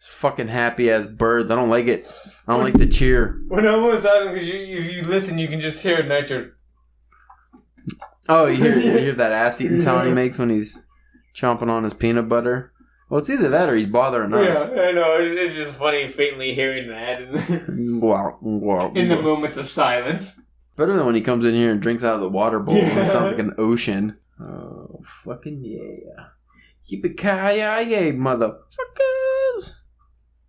fucking happy ass birds. I don't like it. I don't like the cheer. When I'm almost laughing because if you listen, you can just hear Nitro. Oh, you hear that ass eating sound he makes when he's chomping on his peanut butter? Well, it's either that or he's bothering us. Yeah, I know. It's just funny faintly hearing that in the moments of silence. Better than when he comes in here and drinks out of the water bowl. Yeah. It sounds like an ocean. Oh, fucking yeah. Yippee-ki-yay, motherfuckers.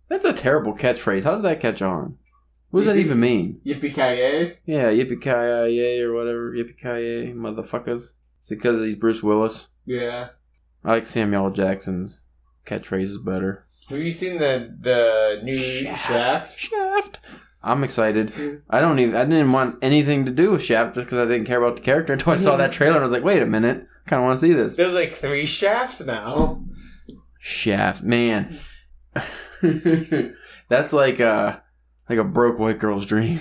That's a terrible catchphrase. How did that catch on? What does that even mean? Yippee-ki-yay? Yeah, yippee-ki-yay or whatever. Yippee-ki-yay, motherfuckers. Is it because he's Bruce Willis? Yeah. I like Samuel L. Jackson's catchphrases better. Have you seen the new Shaft? Shaft. I'm excited. I didn't want anything to do with Shaft just because I didn't care about the character until I saw that trailer and I was like, wait a minute. I kind of want to see this. There's like 3 Shafts now. Shaft. Man. That's like a broke white girl's dream.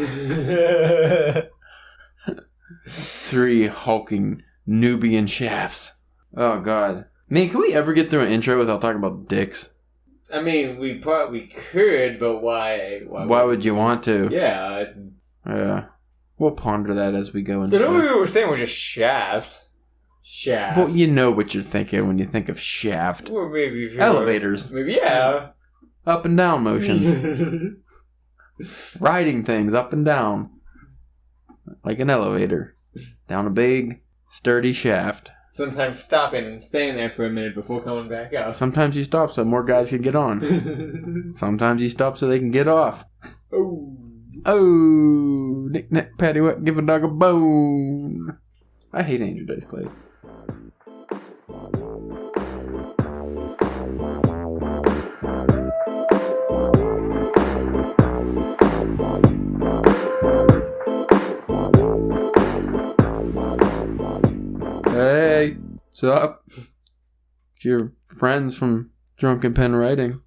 3 hulking Nubian shafts. Oh, God. Man, can we ever get through an intro without talking about dicks? I mean, we probably could, but why? Why would you want to? Yeah. Yeah. We'll ponder that as we go into it. All we were saying was just shafts. Shafts. Well, you know what you're thinking when you think of shaft. Well, maybe elevators. Maybe, yeah. Up and down motions. Riding things up and down. Like an elevator. Down a big, sturdy shaft. Sometimes stopping and staying there for a minute before coming back out. Sometimes you stop so more guys can get on. Sometimes you stop so they can get off. Oh, knick-knack, paddywhack, give a dog a bone. I hate Angel Dice Clay. Hey, what's up? It's your friends from Drunken Pen Writing,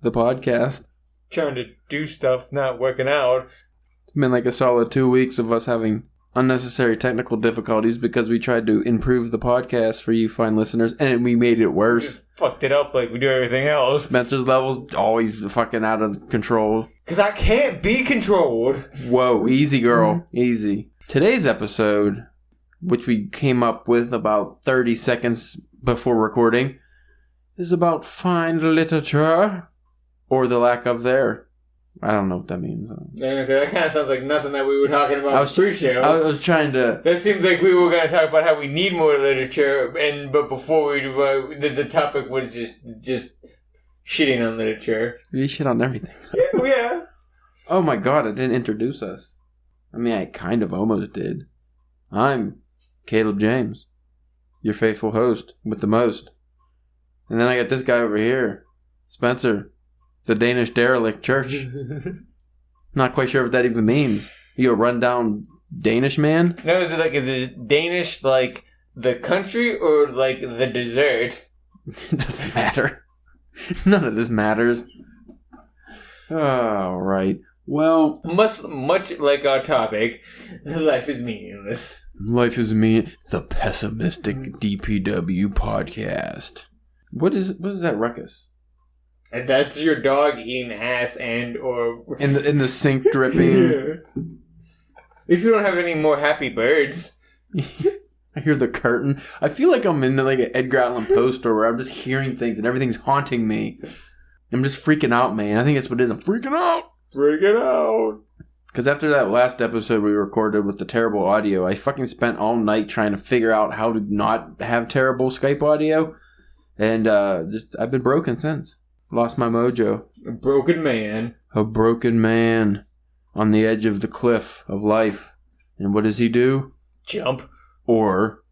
the podcast. Trying to do stuff, not working out. It's been like a solid 2 weeks of us having unnecessary technical difficulties because we tried to improve the podcast for you fine listeners, and we made it worse. We just fucked it up like we do everything else. Spencer's level's always fucking out of control. Because I can't be controlled. Whoa, easy girl, easy. Today's episode, which we came up with about 30 seconds before recording, is about fine literature, or the lack of there. I don't know what that means. That kind of sounds like nothing that we were talking about pre-show. I was trying to... That seems like we were going to talk about how we need more literature, but before we do, the topic was just shitting on literature. We shit on everything. Yeah. Oh my god, it didn't introduce us. I mean, I kind of almost did. I'm Caleb James, your faithful host with the most. And then I got this guy over here, Spencer, the Danish derelict church. Not quite sure what that even means. You a rundown Danish man? No, is it Danish like the country or like the dessert? It doesn't matter. None of this matters. All right. Well, much like our topic, life is meaningless. Life is mean. The pessimistic DPW podcast. What is that ruckus? And that's your dog eating ass or in the sink dripping. If you don't have any more happy birds. I hear the curtain. I feel like I'm in like an Edgar Allan Poe store where I'm just hearing things and everything's haunting me. I'm just freaking out, man. I think that's what it is. I'm freaking out. Freaking out. Because after that last episode we recorded with the terrible audio, I fucking spent all night trying to figure out how to not have terrible Skype audio. And I've been broken since. Lost my mojo. A broken man. A broken man on the edge of the cliff of life. And what does he do? Jump. Or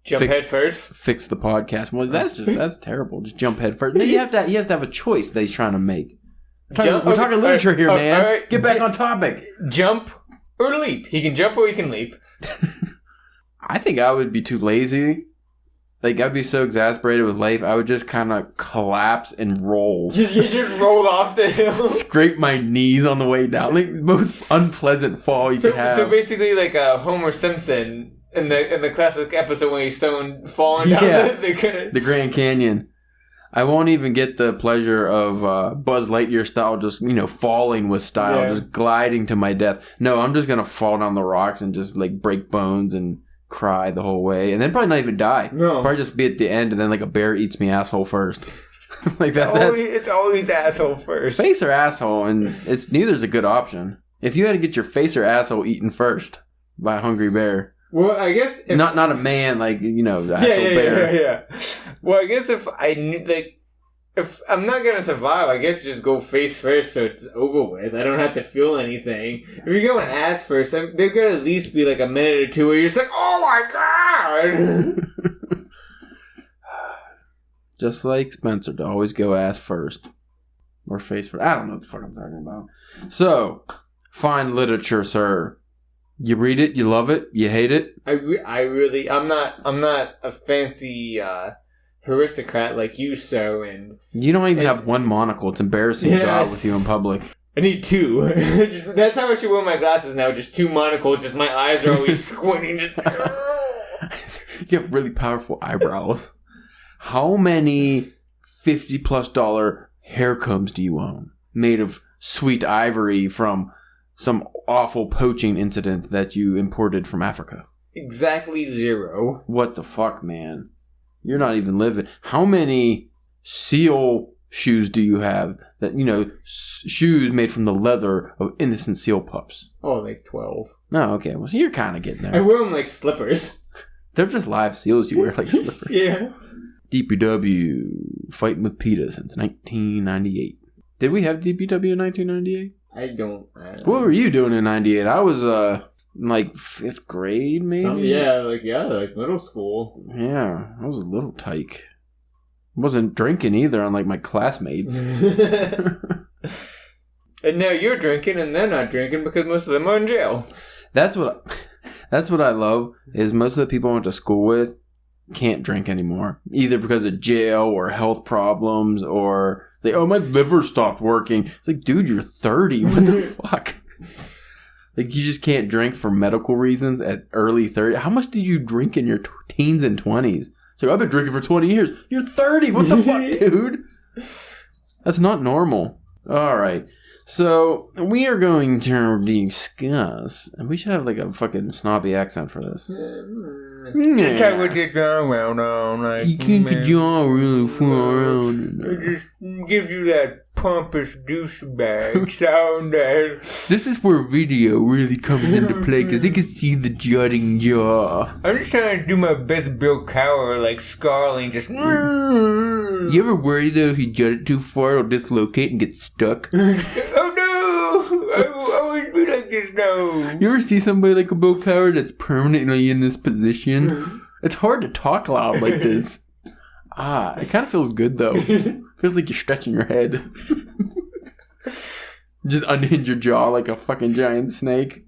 jump head first. Fix the podcast. Well, that's terrible. Just jump head first. No, he has to have a choice that he's trying to make. We're talking literature here, man. Right. Get back on topic. Jump or leap. He can jump or he can leap. I think I would be too lazy. Like, I'd be so exasperated with life, I would just kind of collapse and roll. Just roll off the hill. Scrape my knees on the way down. Like, the most unpleasant fall you could have. So basically like Homer Simpson in the classic episode when he's falling down the Grand Canyon. I won't even get the pleasure of Buzz Lightyear style, just, falling with style, just gliding to my death. No, I'm just going to fall down the rocks and just, break bones and cry the whole way. And then probably not even die. No. Probably just be at the end and then, a bear eats me asshole first. It's always asshole first. Face or asshole, and neither's a good option. If you had to get your face or asshole eaten first by a hungry bear. Well, I guess if... Not a man, the actual bear. Yeah. Well, I guess if I knew, if I'm not gonna survive, I guess just go face first so it's over with. I don't have to feel anything. If you're going ass first, they're gonna at least be a minute or two where you're just oh my god! Just like Spencer, to always go ass first. Or face first. I don't know what the fuck I'm talking about. So, fine literature, sir. You read it, you love it, you hate it? I'm not a fancy aristocrat like you, so, and... You don't even have one monocle. It's embarrassing to go out with you in public. I need two. That's how I should wear my glasses now, just two monocles, just my eyes are always squinting, just... You have really powerful eyebrows. How many $50+ hair combs do you own? Made of sweet ivory from some awful poaching incident that you imported from Africa. Exactly 0. What the fuck, man? You're not even living. How many seal shoes do you have that, shoes made from the leather of innocent seal pups? Oh, 12. Oh, okay. Well, so you're kind of getting there. I wear them like slippers. They're just live seals you wear like slippers. Yeah. DPW, fighting with PETA since 1998. Did we have DPW in 1998? I don't What were you doing in 98? I was, 5th grade, maybe? Like middle school. Yeah, I was a little tyke. Wasn't drinking either, unlike my classmates. And now you're drinking and they're not drinking because most of them are in jail. That's what I love, is most of the people I went to school with can't drink anymore. Either because of jail or health problems or my liver stopped working. It's dude, you're 30. What the fuck? You just can't drink for medical reasons at early 30. How much did you drink in your teens and 20s? I've been drinking for 20 years. You're 30. What the fuck, dude? That's not normal. All right. So, we are going to discuss, and we should have a fucking snobby accent for this. Just talk with your jaw around on. You keep your jaw really far around. It just gives you that pompous douchebag sound. This is where video really comes into play, because you can see the jutting jaw. I'm just trying to do my best Bill Cowher, snarling, just... You ever worry, though, if you jut it too far, it'll dislocate and get stuck? Oh, no! I will always be like this now. You ever see somebody like a Bill Cowher that's permanently in this position? It's hard to talk loud like this. It kind of feels good, though. Feels like you're stretching your head. Just unhinge your jaw like a fucking giant snake.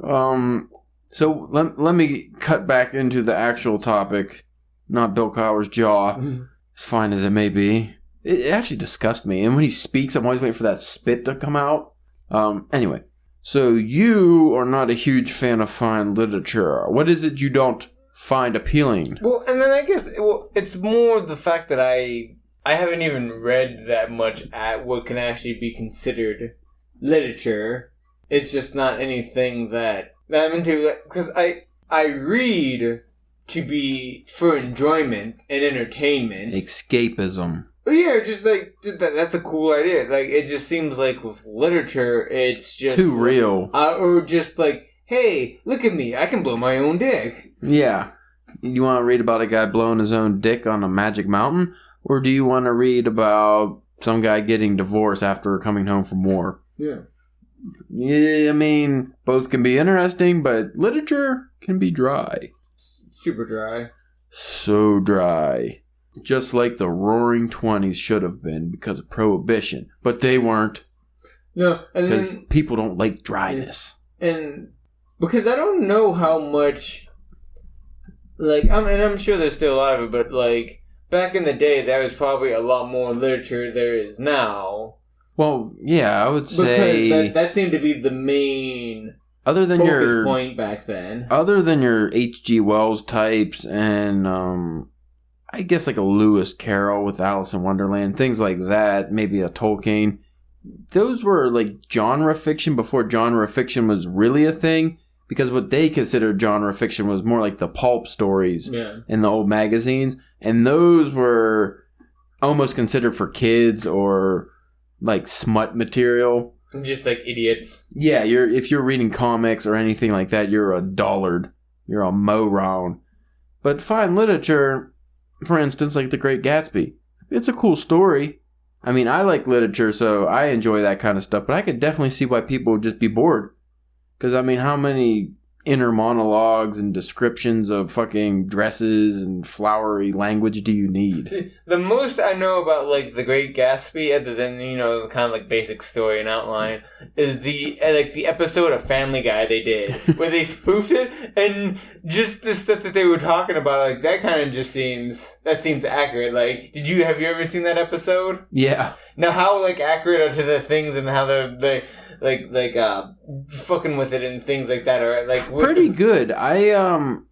So let me cut back into the actual topic. Not Bill Cowher's jaw. As fine as it may be. It actually disgusts me. And when he speaks, I'm always waiting for that spit to come out. Anyway. So you are not a huge fan of fine literature. What is it you don't find appealing? Well, and then I guess it's more the fact that I haven't even read that much at what can actually be considered literature. It's just not anything that I'm into. Because I read to be for enjoyment and entertainment. Escapism. Yeah, just that's a cool idea. It just seems like with literature, it's just too real. Or just hey, look at me, I can blow my own dick. Yeah. You want to read about a guy blowing his own dick on a magic mountain? Or do you want to read about some guy getting divorced after coming home from war? Yeah. Yeah, I mean, both can be interesting, but literature can be dry. Super dry. So dry. Just like the Roaring 20s should have been because of Prohibition. But they weren't. No, and because then people don't like dryness. And because I don't know how much... I'm sure there's still a lot of it, but back in the day, there was probably a lot more literature there is now. Well, yeah, I would say... Because that seemed to be the main focus point back then. Other than your H.G. Wells types and I guess like a Lewis Carroll with Alice in Wonderland, things like that, maybe a Tolkien. Those were like genre fiction before genre fiction was really a thing, because what they considered genre fiction was more like the pulp stories in the old magazines, and those were almost considered for kids or like smut material. Just like idiots. Yeah, if you're reading comics or anything like that, you're a dullard. You're a moron. But fine literature, for instance, like The Great Gatsby, it's a cool story. I mean, I like literature, so I enjoy that kind of stuff, but I could definitely see why people would just be bored. Because, I mean, how many inner monologues and descriptions of fucking dresses and flowery language do you need? The most I know about, like, The Great Gatsby, other than, you know, the kind of, like, basic story and outline, is the episode of Family Guy they did, where they spoofed it, and just the stuff that they were talking about, like, that kind of just seems accurate. Like, have you ever seen that episode? Yeah. Now, how, like, accurate are to the things and how they fucking with it and things like that are like pretty good. I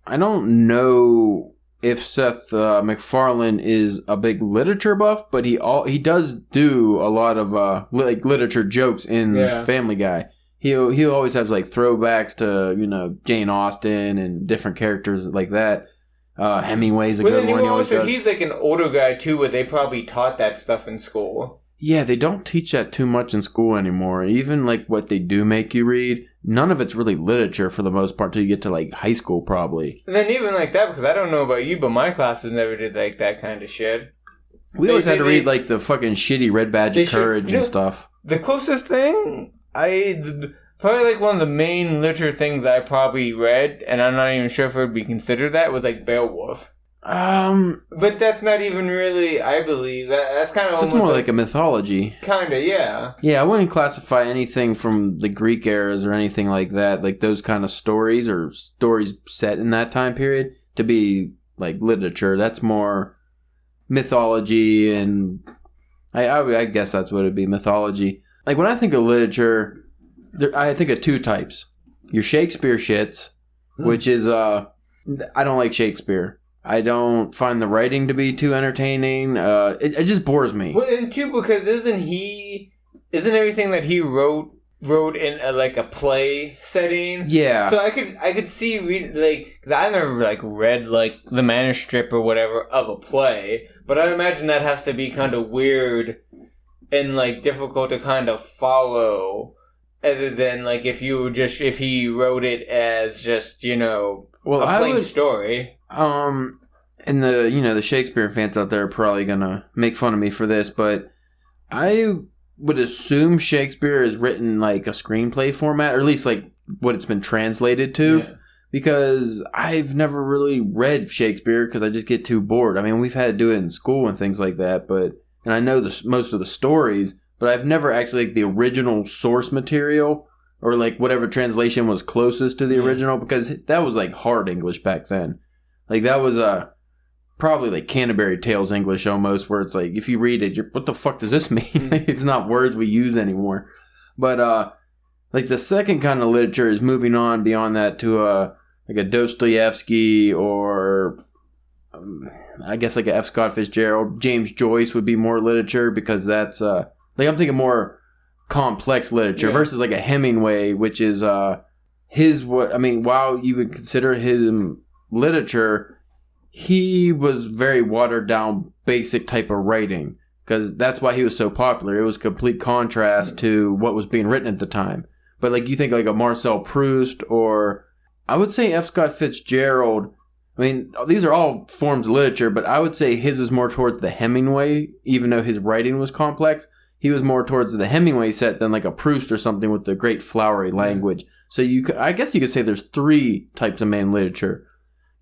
don't know if Seth MacFarlane is a big literature buff, but he does do a lot of like literature jokes in Family Guy. He always has like throwbacks to, you know, Jane Austen and different characters like that. Hemingway's a good one. He's like an older guy too, where they probably taught that stuff in school. Yeah, they don't teach that too much in school anymore. Even, like, what they do make you read, none of it's really literature for the most part till you get to, like, high school, probably. And then even like that, because I don't know about you, but my classes never did, like, that kind of shit. We always had to read, like, the fucking shitty Red Badge of Courage and stuff. The closest thing, probably, like, one of the main literature things I probably read, and I'm not even sure if it would be considered that, was, like, Beowulf. But that's not even really, I believe. That's kind of almost... That's more like a mythology. Kinda, yeah. Yeah, I wouldn't classify anything from the Greek eras or anything like that, like those kind of stories or stories set in that time period, to be, like, literature. That's more mythology, and I guess that's what it'd be, mythology. Like, when I think of literature, I think of two types. Your Shakespeare shits, which is, I don't like Shakespeare. I don't find the writing to be too entertaining. It just bores me. Well, and too, because isn't everything that he wrote in a play setting? Yeah. So I could see because I never read like the manuscript or whatever of a play, but I imagine that has to be kind of weird and like difficult to kind of follow. Other than like if he wrote it as just, you know, a plain story. And the Shakespeare fans out there are probably gonna make fun of me for this, but I would assume Shakespeare is written like a screenplay format, or at least like what it's been translated to, because I've never really read Shakespeare because I just get too bored. I mean, we've had to do it in school and things like that, and I know most of the stories, but I've never actually like the original source material or like whatever translation was closest to the original, because that was like hard English back then. Like that was probably like Canterbury Tales English almost, where it's like if you read it, what the fuck does this mean? It's not words we use anymore. But like the second kind of literature is moving on beyond that to like a Dostoevsky or I guess like a F. Scott Fitzgerald. James Joyce would be more literature, because that's like I'm thinking more complex literature versus like a Hemingway, which is while you would consider him literature, he was very watered down, basic type of writing, because that's why he was so popular. It was a complete contrast to what was being written at the time. But like you think like a Marcel Proust, or I would say F. Scott Fitzgerald. I mean, these are all forms of literature, but I would say his is more towards the Hemingway, even though his writing was complex. He was more towards the Hemingway set than like a Proust or something with the great flowery language. So I guess you could say there's three types of main literature.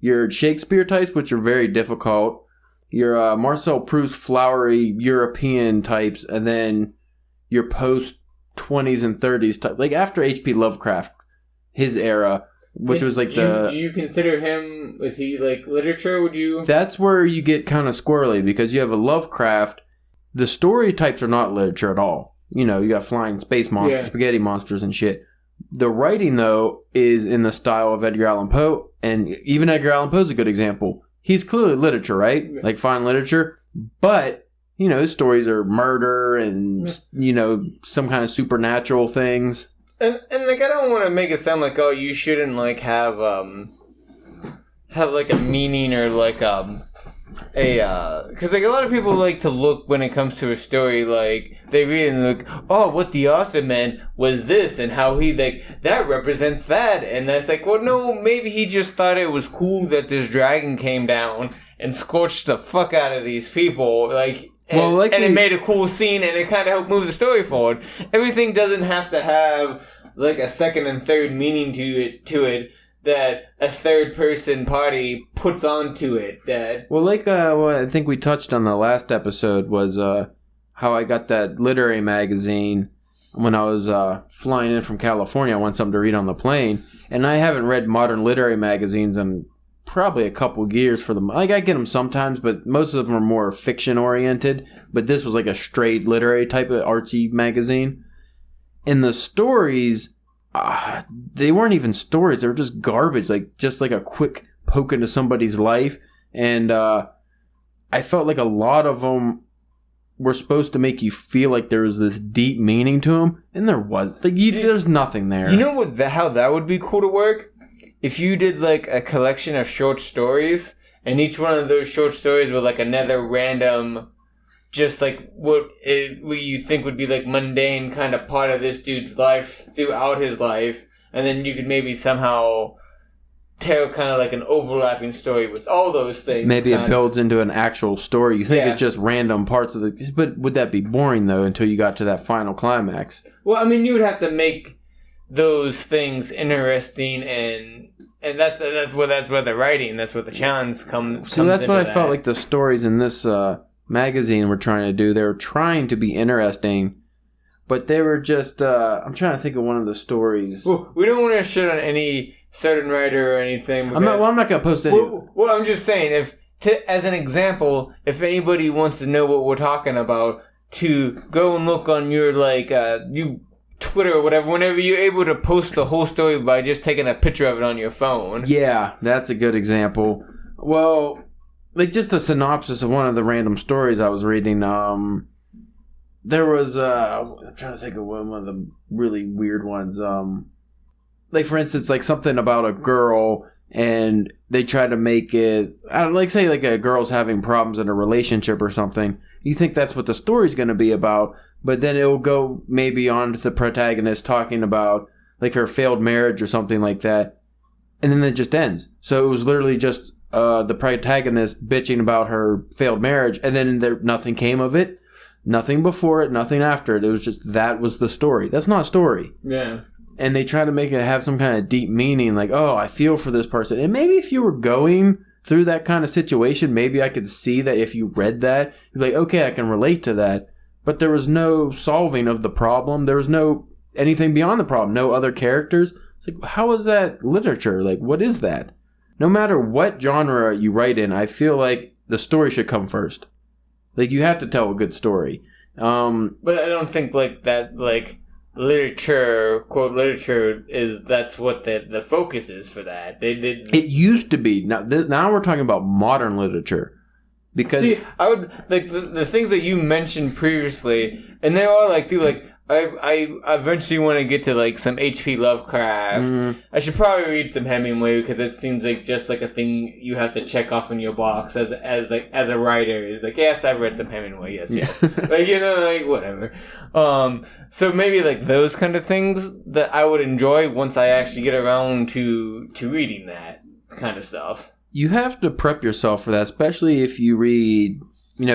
Your Shakespeare types, which are very difficult. Your Marcel Proust flowery European types, and then your post-20s and 30s type. Like after H.P. Lovecraft, his era, which was like do you consider him, is he like literature, would you? That's where you get kind of squirrely, because you have a Lovecraft. The story types are not literature at all. You know, you got flying space monsters, spaghetti monsters and shit. The writing, though, is in the style of Edgar Allan Poe, and even Edgar Allan Poe's a good example. he's clearly literature, right? Like fine literature, but his stories are murder and some kind of supernatural things. And like I don't want to make it sound like you shouldn't like have like a meaning or like because like a lot of people like to look when it comes to a story, like they read and look, what the author meant was this and how he like that represents that, and that's like, well, no, maybe he just thought it was cool that this dragon came down and scorched the fuck out of these people, like. And it made a cool scene, and it kind of helped move the story forward. Everything doesn't have to have like a second and third meaning to it that a third person party puts onto it. That what I think we touched on the last episode was how I got that literary magazine when I was flying in from California. I wanted something to read on the plane, and I haven't read modern literary magazines in probably a couple years for them. Like I get them sometimes, but most of them are more fiction oriented. But this was like a straight literary type of artsy magazine, and the stories, they weren't even stories. They were just garbage, just like a quick poke into somebody's life. And I felt like a lot of them were supposed to make you feel like there was this deep meaning to them, and there was. There's nothing there. You know how that would be cool to work? If you did like a collection of short stories, and each one of those short stories was like another random, just like what you think would be like mundane kind of part of this dude's life throughout his life, and then you could maybe somehow tell kind of like an overlapping story with all those things. Maybe it builds into an actual story. You think it's just random parts of but would that be boring though until you got to that final climax? Well, I mean, you would have to make those things interesting, and that's where the writing, that's where the challenge comes. So that's what I felt like the stories in this magazine were trying to do. They were trying to be interesting, but they were just. I'm trying to think of one of the stories. Well, we don't want to shit on any certain writer or anything. I'm not going to post any. Well, I'm just saying, as an example, if anybody wants to know what we're talking about, to go and look on your you Twitter or whatever, whenever you're able to post the whole story by just taking a picture of it on your phone. Yeah, that's a good example. Well, like just a synopsis of one of the random stories I was reading. There was I'm trying to think of one of the really weird ones. Like for instance, like something about a girl, and they try to make it, say like a girl's having problems in a relationship or something. You think that's what the story's going to be about. But then it'll go maybe on to the protagonist talking about like her failed marriage or something like that. And then it just ends. So it was literally just the protagonist bitching about her failed marriage. And then nothing came of it. Nothing before it, nothing after it. It was just that was the story. That's not a story. Yeah. And they try to make it have some kind of deep meaning. Like, oh, I feel for this person. And maybe if you were going through that kind of situation, maybe I could see that if you read that, you'd be like, okay, I can relate to that. But there was no solving of the problem. There was no anything beyond the problem. No other characters. It's like, how is that literature? Like, what is that? No matter what genre you write in, I feel like the story should come first. Like, you have to tell a good story. But I don't think literature, quote, literature that's what the focus is for that. It used to be. Now we're talking about modern literature. Because see, I would like the things that you mentioned previously, and there are like people like I eventually want to get to like some H.P. Lovecraft. Mm-hmm. I should probably read some Hemingway because it seems like just like a thing you have to check off in your box as a writer. Is like, yes, I've read some Hemingway. Yes. Like whatever. So maybe like those kind of things that I would enjoy once I actually get around to reading that kind of stuff. You have to prep yourself for that, especially if you read,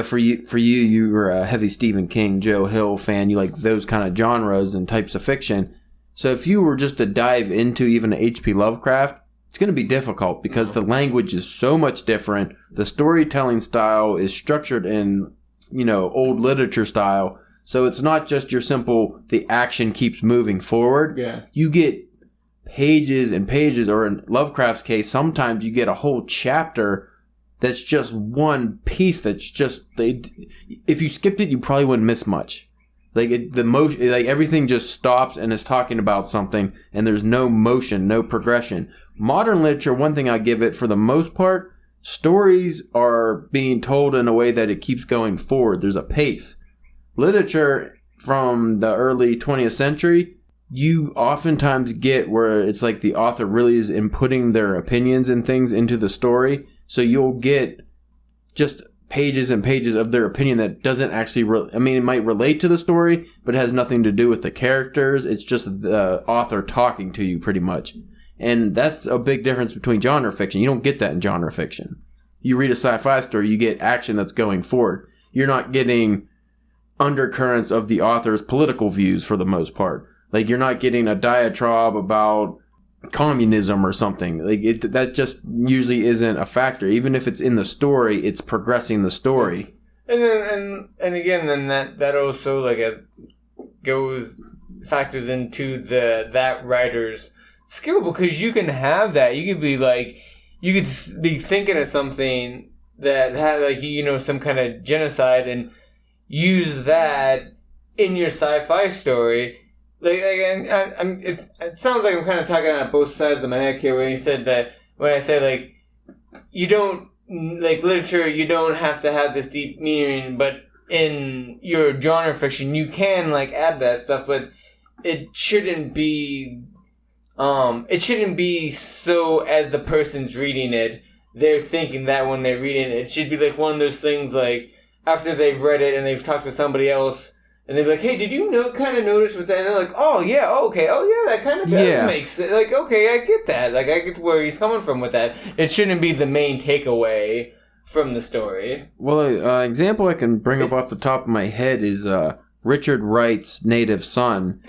for you were a heavy Stephen King, Joe Hill fan. You like those kind of genres and types of fiction. So if you were just to dive into even H.P. Lovecraft, it's going to be difficult because the language is so much different. The storytelling style is structured in, old literature style. So it's not just your simple, the action keeps moving forward. Yeah. You get pages and pages, or in Lovecraft's case, sometimes you get a whole chapter that's just one piece that's just, if you skipped it, you probably wouldn't miss much. Everything just stops and is talking about something, and there's no motion, no progression. Modern literature, one thing I give it for the most part, stories are being told in a way that it keeps going forward. There's a pace. Literature from the early 20th century, you oftentimes get where it's like the author really is inputting their opinions and things into the story. So you'll get just pages and pages of their opinion that doesn't actually, it might relate to the story, but it has nothing to do with the characters. It's just the author talking to you pretty much. And that's a big difference between genre fiction. You don't get that in genre fiction. You read a sci-fi story, you get action that's going forward. You're not getting undercurrents of the author's political views for the most part. Like, you're not getting a diatribe about communism or something. Like, that just usually isn't a factor. Even if it's in the story, it's progressing the story. And then that also factors into that writer's skill, because you can have that. You could be be thinking of something that had some kind of genocide and use that in your sci-fi story. It sounds like I'm kind of talking on both sides of my neck here when I say you don't, literature, you don't have to have this deep meaning, but in your genre fiction, you can, add that stuff, but it shouldn't be so as the person's reading it, they're thinking that when they're reading it. It should be one of those things, after they've read it and they've talked to somebody else, and they'd be like, hey, did you notice with that? And they're like, oh, yeah, okay, oh, yeah, that kind of does make sense. Okay, I get that. I get where he's coming from with that. It shouldn't be the main takeaway from the story. Well, an example I can bring up off the top of my head is Richard Wright's Native Son.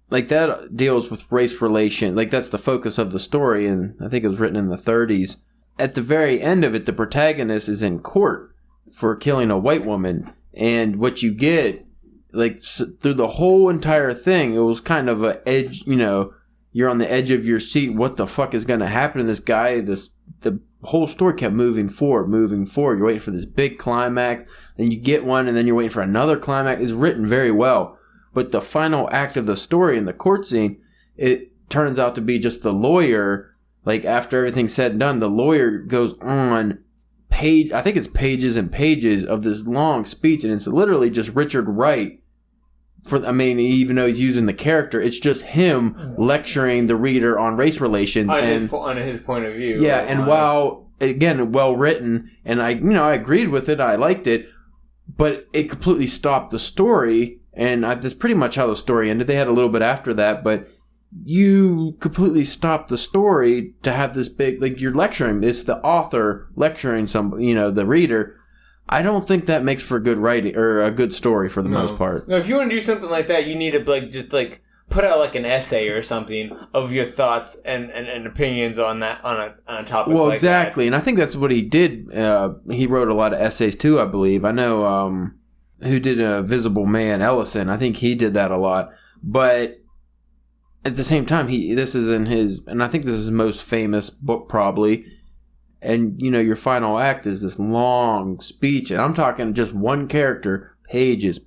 That deals with race relation. That's the focus of the story, and I think it was written in the 30s. At the very end of it, the protagonist is in court for killing a white woman, and what you get, through the whole entire thing, it was kind of a edge, you're on the edge of your seat. What the fuck is going to happen to this guy? The whole story kept moving forward. You're waiting for this big climax, then you get one, and then you're waiting for another climax. It's written very well. But the final act of the story in the court scene, it turns out to be just the lawyer. After everything's said and done, the lawyer goes on I think it's pages and pages of this long speech, and it's literally just Richard Wright. Even though he's using the character, it's just him lecturing the reader on race relations. On his point of view. Yeah, and while, again, well written, and I agreed with it, I liked it, but it completely stopped the story, and that's pretty much how the story ended. They had a little bit after that, but you completely stopped the story to have this big, you're lecturing. It's the author lecturing the reader. I don't think that makes for good writing or a good story for the most part. No, if you want to do something like that, you need to put out an essay or something of your thoughts and opinions on that on a topic. Well, exactly, and I think that's what he did. He wrote a lot of essays too, I believe. I know who did Visible Man, Ellison. I think he did that a lot, but at the same time, this is in his, and I think this is his most famous book probably. And, your final act is this long speech. And I'm talking just one character, pages.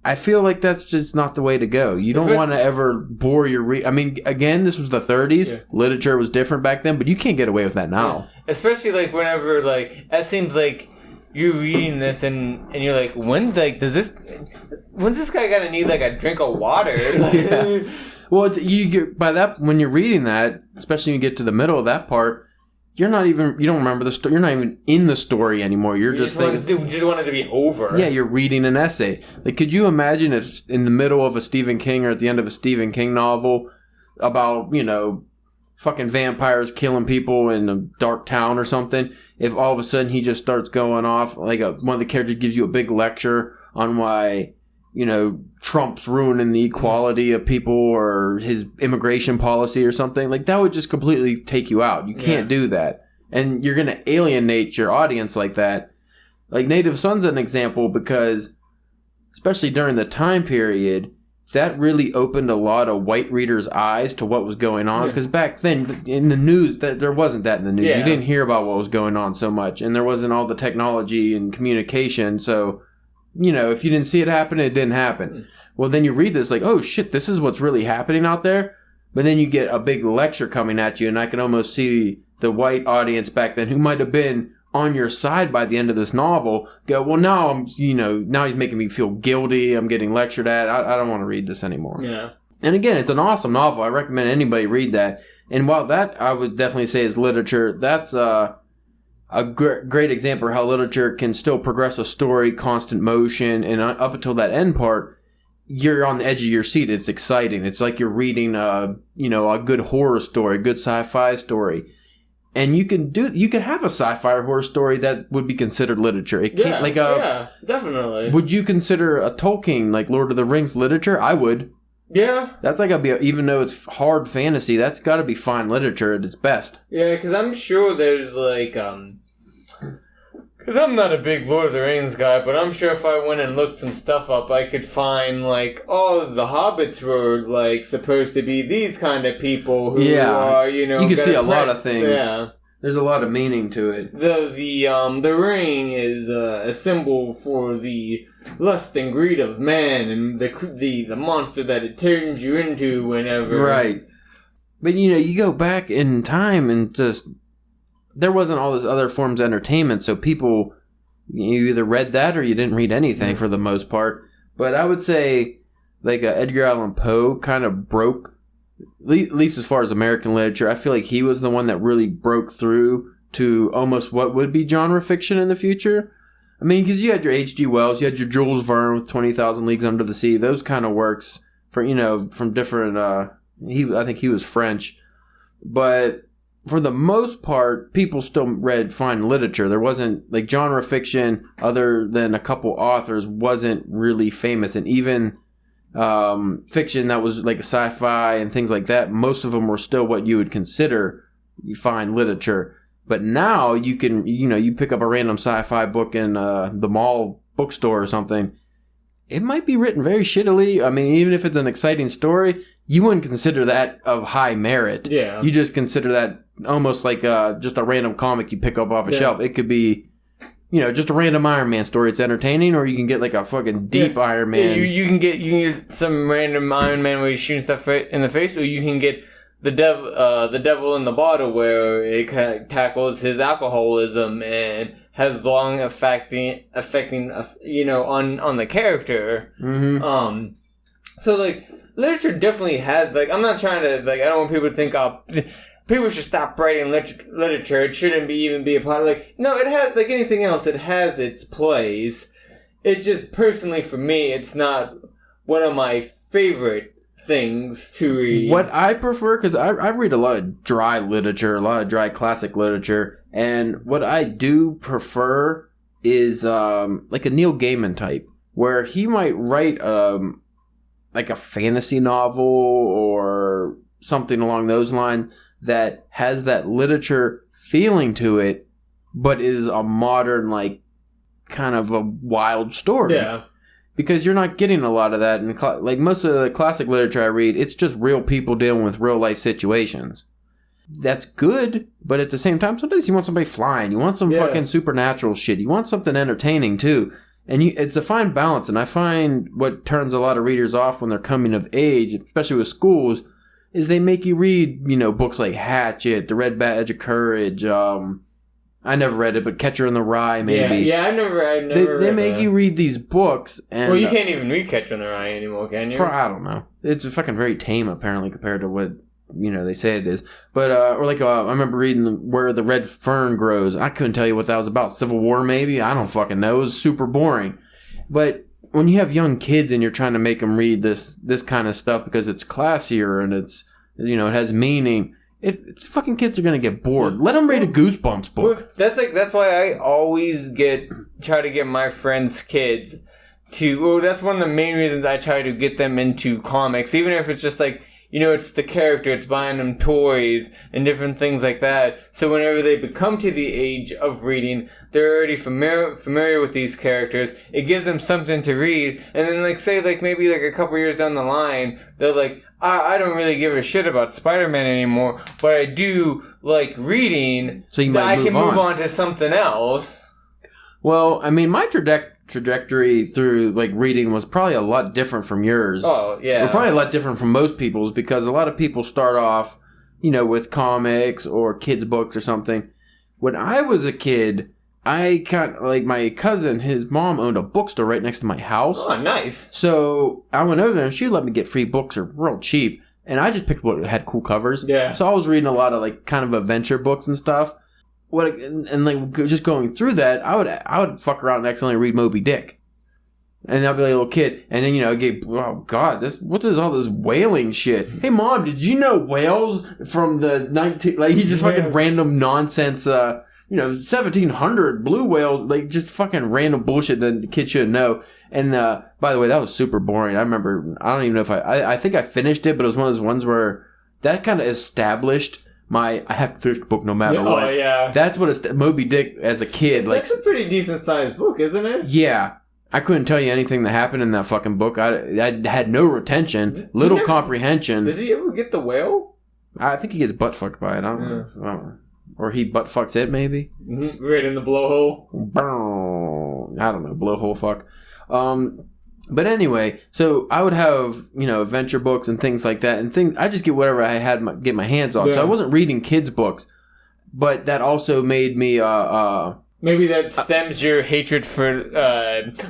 I feel like that's just not the way to go. You don't want to ever bore your again, this was the 30s. Yeah. Literature was different back then, but you can't get away with that now. Yeah. Especially, whenever, it seems like you're reading this and you're like, when's this guy gonna need, a drink of water? Yeah. Well, you get, by that, when you're reading that, especially when you get to the middle of that part, you don't remember the story. You're not even in the story anymore. You just want it to be over. Yeah, you're reading an essay. Could you imagine if in the middle of a Stephen King or at the end of a Stephen King novel about, fucking vampires killing people in a dark town or something, if all of a sudden he just starts going off, one of the characters gives you a big lecture on why, Trump's ruining the equality of people or his immigration policy or something, that would just completely take you out. You can't do that. And you're going to alienate your audience like that. Native Son's an example because, especially during the time period, that really opened a lot of white readers' eyes to what was going on. Because back then, in the news, there wasn't that in the news. Yeah. You didn't hear about what was going on so much. And there wasn't all the technology and communication, so if you didn't see it happen, it didn't happen. Well, then you read this oh, shit, this is what's really happening out there. But then you get a big lecture coming at you, and I can almost see the white audience back then, who might have been on your side by the end of this novel, go, well, now now he's making me feel guilty. I'm getting lectured at. I don't want to read this anymore. Yeah. And again, it's an awesome novel. I recommend anybody read that. And while that I would definitely say is literature, that's a great example of how literature can still progress a story, constant motion, and up until that end part, you're on the edge of your seat. It's exciting. It's like you're reading a good horror story, a good sci-fi story. And you can have a sci-fi or horror story that would be considered literature. It can't, yeah, definitely. Would you consider a Tolkien, like Lord of the Rings, literature? I would. Yeah. That's even though it's hard fantasy, that's got to be fine literature at its best. Yeah, because I'm sure there's because I'm not a big Lord of the Rings guy, but I'm sure if I went and looked some stuff up, I could find, the hobbits were, supposed to be these kind of people who are, you can see a lot of things. Yeah. There's a lot of meaning to it. The ring is a symbol for the lust and greed of man and the monster that it turns you into whenever. Right. But, you go back in time and just... There wasn't all this other forms of entertainment, so people, you either read that or you didn't read anything for the most part. But I would say, Edgar Allan Poe kind of broke, at least as far as American literature, I feel like he was the one that really broke through to almost what would be genre fiction in the future. I mean, because you had your H.G. Wells, you had your Jules Verne with 20,000 Leagues Under the Sea, those kind of works for, from different, I think he was French. But... for the most part, people still read fine literature. There wasn't, genre fiction, other than a couple authors, wasn't really famous. And even fiction that was sci-fi and things like that, most of them were still what you would consider fine literature. But now you can, you pick up a random sci-fi book in the mall bookstore or something. It might be written very shittily. I mean, even if it's an exciting story, you wouldn't consider that of high merit. Yeah. You just consider that almost like just a random comic you pick up off a shelf. It could be, just a random Iron Man story. It's entertaining, or you can get a fucking deep Iron Man. Yeah, you can get some random Iron Man where he's shooting stuff in the face, or you can get the devil in the bottle where it kind of tackles his alcoholism and has long affecting on the character. Mm-hmm. So literature definitely has I'm not trying to I don't want people to think people should stop writing literature. It shouldn't even be a part. No, it has, anything else, it has its place. It's just, personally for me, it's not one of my favorite things to read. What I prefer, because I read a lot of dry literature, a lot of dry classic literature, and what I do prefer is a Neil Gaiman type, where he might write a fantasy novel or something along those lines, that has that literature feeling to it, but is a modern, kind of a wild story. Yeah. Because you're not getting a lot of that. And most of the classic literature I read, it's just real people dealing with real life situations. That's good, but at the same time, sometimes you want somebody flying. You want some fucking supernatural shit. You want something entertaining, too. And it's a fine balance. And I find what turns a lot of readers off when they're coming of age, especially with schools, is they make you read, books like Hatchet, The Red Badge of Courage. I never read it, but Catcher in the Rye, maybe. Yeah, I've never read They make you read these books. And, well, you can't even read Catcher in the Rye anymore, can you? I don't know. It's fucking very tame, apparently, compared to what, they say it is. But, I remember reading Where the Red Fern Grows. I couldn't tell you what that was about. Civil War, maybe? I don't fucking know. It was super boring. But... when you have young kids and you're trying to make them read this kind of stuff because it's classier and it's, it has meaning, it's fucking kids are going to get bored. Let them read a Goosebumps book. That's why I always try to get my friends' kids to, that's one of the main reasons I try to get them into comics, even if it's just it's the character, it's buying them toys and different things like that. So whenever they become to the age of reading, they're already familiar with these characters. It gives them something to read. And then, say maybe a couple years down the line, they're I don't really give a shit about Spider-Man anymore, but I do like reading. So I can move on to something else. Well, I mean, my trajectory through reading was probably a lot different from yours. Oh, yeah. Or probably a lot different from most people's, because a lot of people start off, with comics or kids' books or something. When I was a kid, I kind of, like, my cousin, his mom owned a bookstore right next to my house. Oh, nice. So I went over there and she let me get free books or real cheap. And I just picked what had cool covers. Yeah. So I was reading a lot of, like, kind of adventure books and stuff. And just going through that, I would fuck around and accidentally read Moby Dick. And I'd be like a little kid. And then, I get, oh, God, what is all this whaling shit? Hey, Mom, did you know whales from the he just fucking random nonsense, 1700 blue whales, like, just fucking random bullshit that the kid should know. And, by the way, that was super boring. I remember, I don't even know if I think I finished it, but it was one of those ones where that kind of established I have to finish the book no matter what. Oh, yeah. That's what Moby Dick as a kid, like. That's a pretty decent sized book, isn't it? Yeah. I couldn't tell you anything that happened in that fucking book. I had no retention, little comprehension. Does he ever get the whale? I think he gets butt fucked by it. I don't know. Or he butt fucks it, maybe. Mm-hmm. Right in the blowhole. I don't know. Blowhole fuck. But anyway, so I would have, adventure books and things like that. And I just get whatever I get my hands on. Yeah. So I wasn't reading kids' books. But that also made me, maybe that stems your hatred for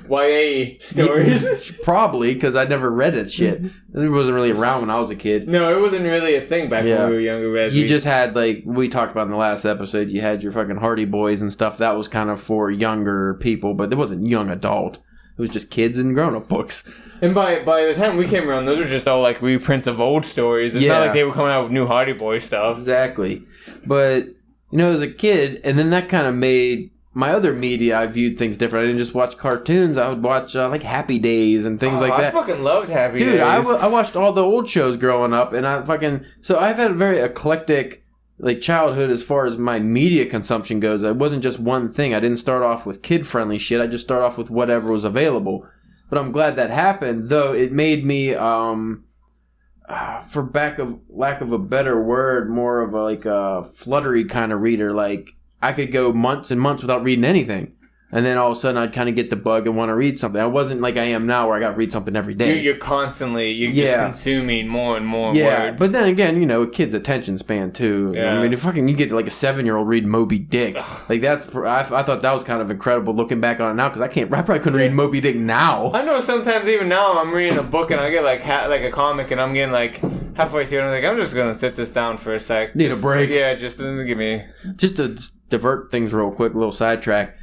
YA stories. Probably, because I never read that shit. It wasn't really around when I was a kid. No, it wasn't really a thing back when we were younger. You just had, like, we talked about in the last episode, you had your fucking Hardy Boys and stuff. That was kind of for younger people, but it wasn't young adult. It was just kids and grown-up books. And by the time we came around, those were just all, like, reprints of old stories. It's not like they were coming out with new Hardy Boy stuff. Exactly. But, as a kid, and then that kind of made my other media, I viewed things different. I didn't just watch cartoons. I would watch, like, Happy Days and things like that. I fucking loved Happy Days. Dude, I watched all the old shows growing up, and so I've had a very eclectic, like, childhood as far as my media consumption goes. It wasn't just one thing. I didn't start off with kid-friendly shit. I just started off with whatever was available. But I'm glad that happened, though it made me, for lack of a better word, more of a fluttery kind of reader. Like, I could go months and months without reading anything. And then all of a sudden I'd kind of get the bug and want to read something. I wasn't like I am now where I got to read something every day. You're just consuming more and more words. But then again, a kid's attention span too. Yeah. I mean, you get like a 7-year-old reading Moby Dick. Like I thought that was kind of incredible looking back on it now because I probably couldn't read Moby Dick now. I know sometimes even now I'm reading a book and I get like a comic and I'm getting like halfway through and I'm like, I'm just going to sit this down for a sec. Need a break. Yeah, just give me. Just to divert things real quick, a little sidetrack.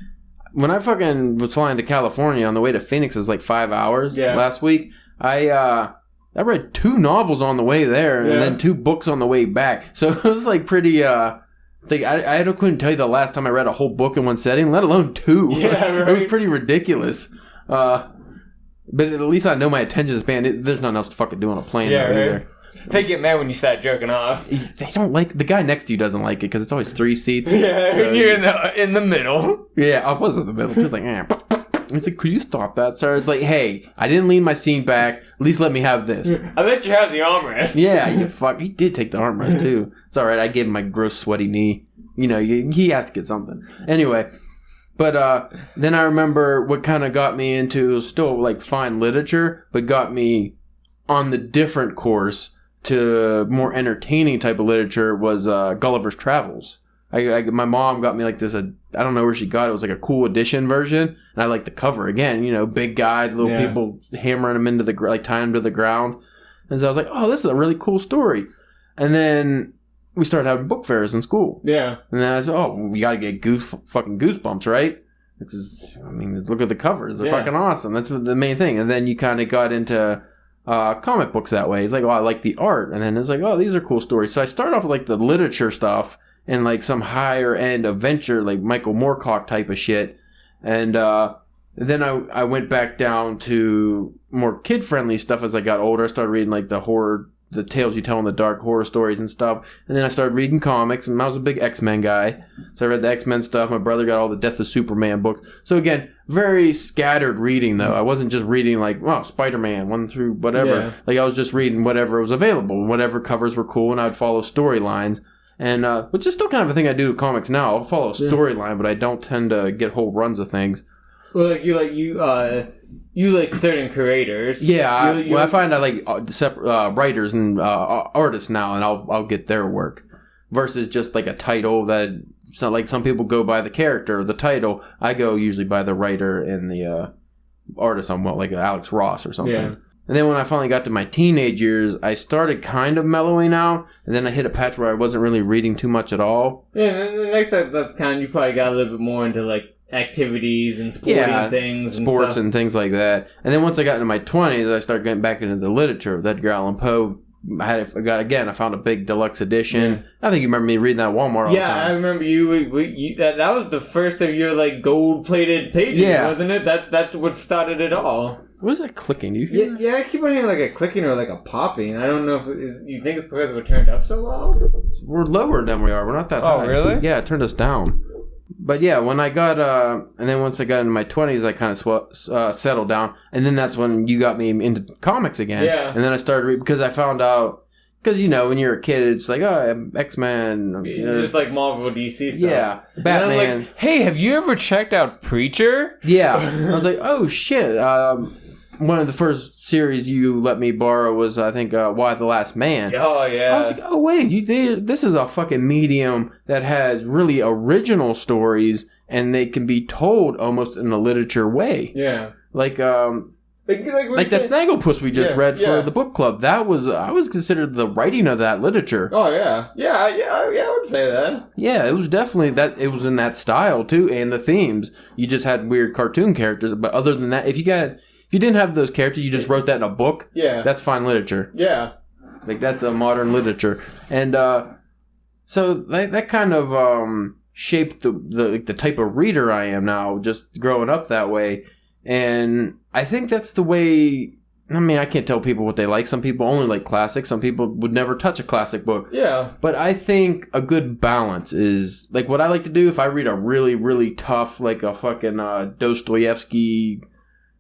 When I fucking was flying to California on the way to Phoenix, it was like 5 hours last week. I read 2 novels on the way there and then 2 books on the way back. So it was like pretty, I couldn't tell you the last time I read a whole book in one setting, let alone 2. Yeah, right. It was pretty ridiculous. But at least I know my attention span. There's nothing else to fucking do on a plane either. They get mad when you start jerking off. They don't like the guy next to you doesn't like it because it's always 3 seats. Yeah, so you're in the middle. Yeah, I was in the middle. He was like, He's like, could you stop that, sir? It's like, hey, I didn't lean my seat back. At least let me have this. I let you have the armrest. Yeah, you fuck. He did take the armrest too. It's all right. I gave him my gross sweaty knee. He has to get something anyway. But then I remember what kind of got me into still like fine literature, but got me on the different course to more entertaining type of literature was Gulliver's Travels. My mom got me like this, I don't know where she got it. It was like a cool edition version. And I like the cover again, big guy, little people hammering him into tying him to the ground. And so I was like, oh, this is a really cool story. And then we started having book fairs in school. Yeah. And then I said, oh, we got to get fucking goosebumps, right? Look at the covers. They're fucking awesome. That's the main thing. And then you kind of got into comic books that way. It's like, oh, I like the art. And then it's like, oh, these are cool stories. So I started off with like the literature stuff and like some higher end adventure, like Michael Moorcock type of shit. And then I went back down to more kid friendly stuff as I got older. I started reading like the Tales You Tell in the Dark horror stories and stuff. And then I started reading comics, and I was a big X-Men guy. So I read the X-Men stuff. My brother got all the Death of Superman books. So again, very scattered reading, though. I wasn't just reading like, Spider-Man, 1 through whatever. Yeah. Like, I was just reading whatever was available, whatever covers were cool, and I'd follow storylines. And, which is still kind of a thing I do with comics now. I'll follow a storyline, but I don't tend to get whole runs of things. Well, You like certain creators. Yeah, I find I like separate writers and artists now, and I'll get their work versus just like a title that. So like some people go by the character, the title. I go usually by the writer and the artist. Somewhat like Alex Ross or something. Yeah. And then when I finally got to my teenage years, I started kind of mellowing out, and then I hit a patch where I wasn't really reading too much at all. Yeah, and the next time that's kind of, you probably got a little bit more into like activities and sporting things and sports stuff. And things like that. And then once I got into my 20s, I started getting back into the literature of Edgar Allan Poe. I found a big deluxe edition. Yeah. I think you remember me reading that at Walmart all the time. Yeah, I remember you that was the first of your like gold-plated pages, wasn't it? That's what started it all. What is that clicking? Do you hear that? Yeah, I keep on hearing like a clicking or like a popping. I don't know if you think it's because we're turned up so loud? We're lower than we are. We're not that high. Oh, really? Yeah, it turned us down. But yeah, when I got, and then once I got into my 20s, I kind of settled down. And then that's when you got me into comics again. Yeah. And then I started reading, because I found out, because, when you're a kid, it's like, X-Men. It's just like Marvel, DC stuff. Yeah. Batman. And I'm like, hey, have you ever checked out Preacher? Yeah. I was like, oh, shit. One of the first series you let me borrow was, I think, Why the Last Man. Oh, yeah. I was like, oh, wait, this is a fucking medium that has really original stories, and they can be told almost in a literature way. Yeah. Like the Snagglepuss we just read for the book club. That was, I was considered the writing of that literature. Oh, yeah. Yeah, I would say that. Yeah, it was definitely that, it was in that style, too, and the themes. You just had weird cartoon characters, but other than that, if you didn't have those characters, you just wrote that in a book. Yeah. That's fine literature. Yeah. Like, that's a modern literature. And, so that kind of, shaped the type of reader I am now, just growing up that way. And I think that's the way, I mean, I can't tell people what they like. Some people only like classics. Some people would never touch a classic book. Yeah. But I think a good balance is, like, what I like to do if I read a really, really tough, like a fucking, Dostoevsky,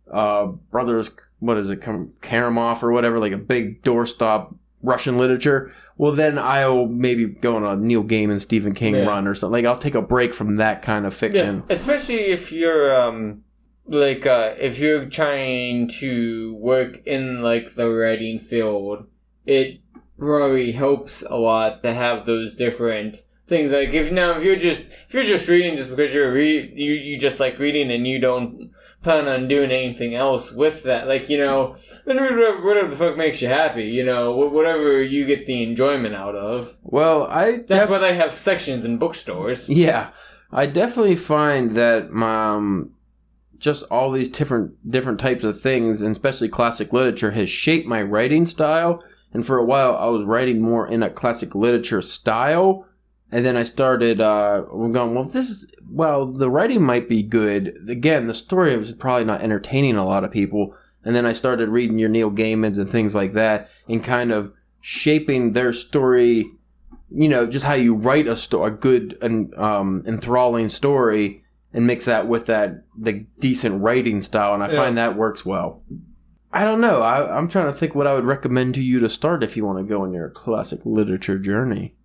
brothers, what is it, Karamov or whatever, like a big doorstop Russian literature, well, then I'll maybe go on a Neil Gaiman, Stephen King run or something. Like, I'll take a break from that kind of fiction. Yeah. Especially if you're, if you're trying to work in, like, the writing field, it probably helps a lot to have those different things. Like, if you're just reading just because you just like reading and you don't plan on doing anything else with that, like, then whatever the fuck makes you happy, whatever you get the enjoyment out of. Well, that's why they have sections in bookstores. Yeah, I definitely find that just all these different types of things, and especially classic literature, has shaped my writing style. And for a while, I was writing more in a classic literature style. And then I started, going, the writing might be good. Again, the story was probably not entertaining a lot of people. And then I started reading your Neil Gaimans and things like that, and kind of shaping their story, just how you write a good and enthralling story, and mix that with the decent writing style. And I find that works well. I don't know. I'm trying to think what I would recommend to you to start if you want to go on your classic literature journey.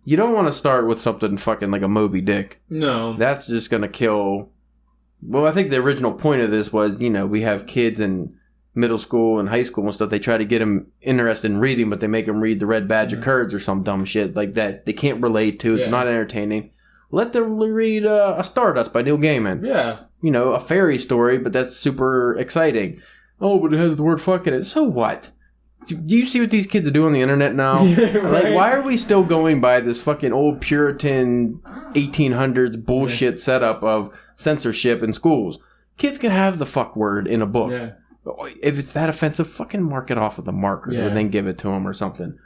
You don't want to start with something fucking like a Moby Dick. No. That's just going to kill... Well, I think the original point of this was, we have kids in middle school and high school and stuff. They try to get them interested in reading, but they make them read The Red Badge of Courage or some dumb shit like that. They can't relate to. It's not entertaining. Let them read A Stardust by Neil Gaiman. Yeah. A fairy story, but that's super exciting. Oh, but it has the word fuck in it. So what? Do you see what these kids do on the internet now? Right. Like, why are we still going by this fucking old Puritan 1800s bullshit setup of censorship in schools? Kids can have the fuck word in a book. Yeah. If it's that offensive, fucking mark it off with a marker and then give it to them or something.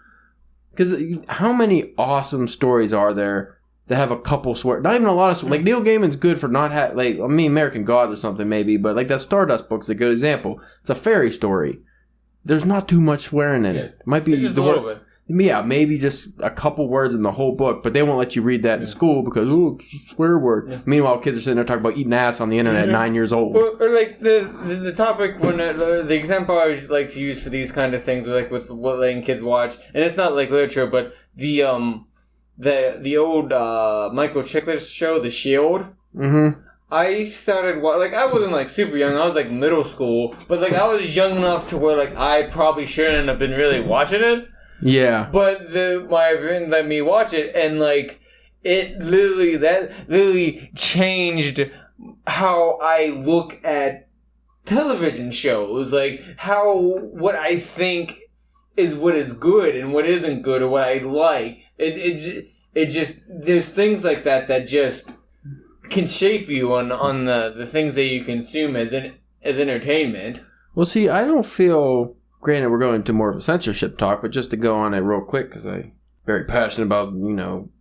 Because how many awesome stories are there that have a couple swear? Not even a lot of... Like, Neil Gaiman's good for not American Gods or something maybe, but like that Stardust book's a good example. It's a fairy story. There's not too much swearing in it. It might be just a little bit. Yeah, maybe just a couple words in the whole book, but they won't let you read that in school because, it's a swear word. Yeah. Meanwhile, kids are sitting there talking about eating ass on the internet at 9 years old. Or like the topic when the example I always like to use for these kind of things, like with what letting kids watch, and it's not like literature, but the old Michael Chiklis show, The Shield. Mm-hmm. I started like I wasn't like super young. I was like middle school, but like I was young enough to where like I probably shouldn't have been really watching it. Yeah. But my friend let me watch it, and like it literally changed how I look at television shows. Like what I think is what is good and what isn't good, or what I like. It just there's things like that just can shape you on the things that you consume as entertainment. Well, see, I don't feel. Granted, we're going into more of a censorship talk, but just to go on it real quick, because I'm very passionate about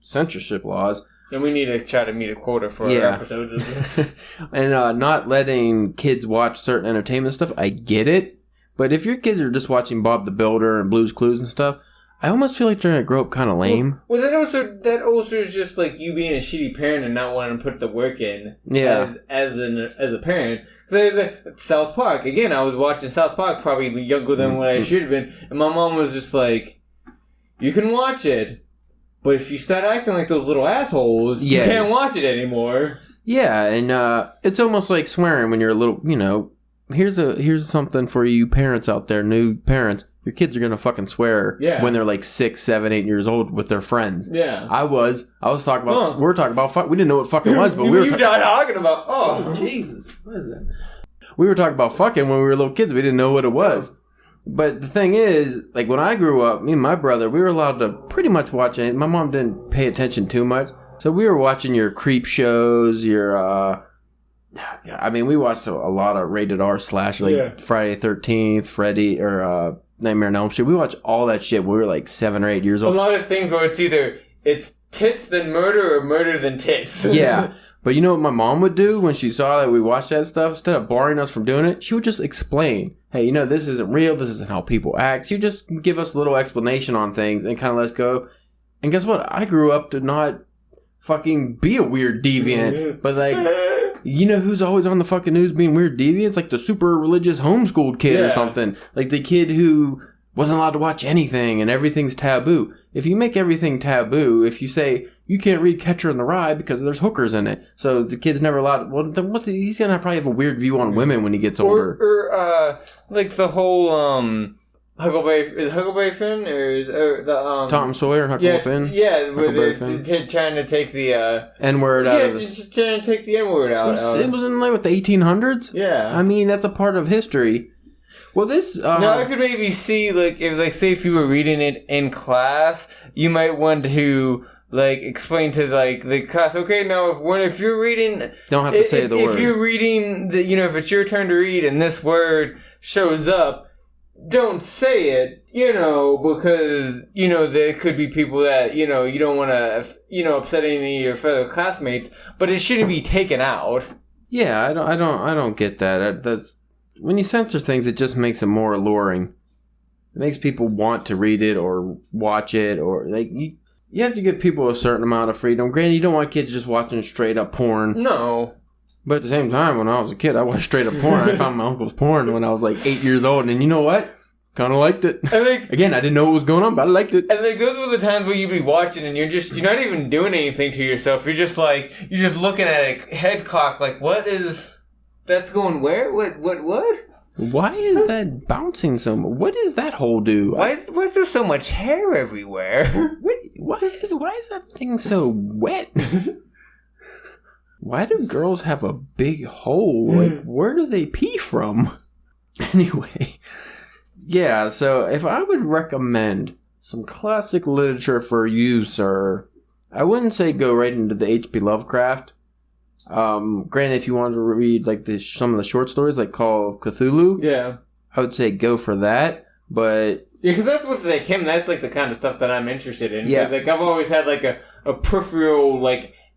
censorship laws. And we need to try to meet a quota for our episodes of this. And not letting kids watch certain entertainment stuff. I get it, but if your kids are just watching Bob the Builder and Blue's Clues and stuff, I almost feel like they're going to grow up kind of lame. Well, that also is just like you being a shitty parent and not wanting to put the work in. Yeah. As a parent. South Park. Again, I was watching South Park probably younger than what I should have been. And my mom was just like, you can watch it, but if you start acting like those little assholes, you can't watch it anymore. Yeah, and it's almost like swearing when you're a little, here's something for you parents out there, new parents. Your kids are going to fucking swear when they're like 6, 7, 8 years old with their friends. Yeah. I was talking about, we were talking about fuck. We didn't know what fucking was, but we were talking about, oh, Jesus. What is that? We were talking about fucking when we were little kids. We didn't know what it was. But the thing is, like when I grew up, me and my brother, we were allowed to pretty much watch it. My mom didn't pay attention too much. So we were watching your creep shows, your, we watched a lot of rated R / like Friday the 13th, Freddy, or, Nightmare on Elm Street. We watched all that shit when we were like 7 or 8 years old. A lot of things where it's tits then murder or murder then tits. Yeah. But you know what my mom would do when she saw that we watched that stuff? Instead of barring us from doing it, she would just explain, hey, this isn't real. This isn't how people act. She would just give us a little explanation on things and kind of let us go. And guess what? I grew up to not fucking be a weird deviant. But like, who's always on the fucking news being weird deviants? Like the super religious homeschooled kid or something. Like the kid who wasn't allowed to watch anything and everything's taboo. If you make everything taboo, if you say you can't read Catcher in the Rye because there's hookers in it, so the kid's never allowed. Well, then he's gonna probably have a weird view on women when he gets older. Or like the whole Huckleberry Finn or the Tom Sawyer and Huckleberry Finn. Yeah, where they're trying to take the N-word out of trying to take the N-word out. It was in like the 1800s. Yeah, I mean that's a part of history. Well, this... now, I could maybe see, say if you were reading it in class, you might want to, explain to, the class, okay, now, if you're reading... Don't have to say the word. If you're reading, if it's your turn to read and this word shows up, don't say it, because, there could be people that, you don't want to, upset any of your fellow classmates, but it shouldn't be taken out. Yeah, I don't get that. That's... When you censor things, it just makes it more alluring. It makes people want to read it or watch it, or you have to give people a certain amount of freedom. Granted, you don't want kids just watching straight up porn. No. But at the same time, when I was a kid, I watched straight up porn. I found my uncle's porn when I was 8 years old, and you know what? Kind of liked it. Again, I didn't know what was going on, but I liked it. And those were the times where you'd be watching and you're not even doing anything to yourself. You're just looking at it, head cocked, what is... That's going where? What? Why is that bouncing so much? What does that hole do? Why is there so much hair everywhere? Why is that thing so wet? Why do girls have a big hole? Where do they pee from? Anyway. Yeah, so if I would recommend some classic literature for you, sir, I wouldn't say go right into the H.P. Lovecraft. Granted, if you wanted to read some of the short stories like Call of Cthulhu, I would say go for that. But because that's what's him. That's the kind of stuff that I'm interested in. Yeah, I've always had a peripheral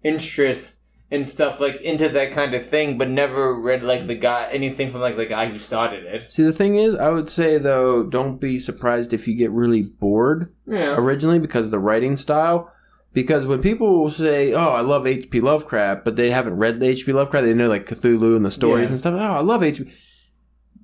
interest in stuff into that kind of thing, but never read anything from the guy who started it. See, the thing is, I would say though, don't be surprised if you get really bored. Originally because of the writing style. Because when people say, oh, I love H.P. Lovecraft, but they haven't read the H.P. Lovecraft, they know Cthulhu and the stories and stuff. Oh, I love H.P.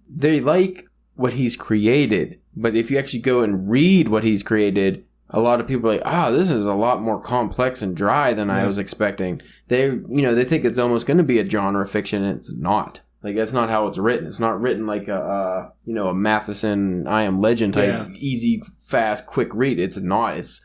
They like what he's created. But if you actually go and read what he's created, a lot of people are like, this is a lot more complex and dry than I was expecting. They think it's almost going to be a genre fiction, and it's not. Like, that's not how it's written. It's not written like a Matheson I Am Legend type easy, fast, quick read. It's not. It's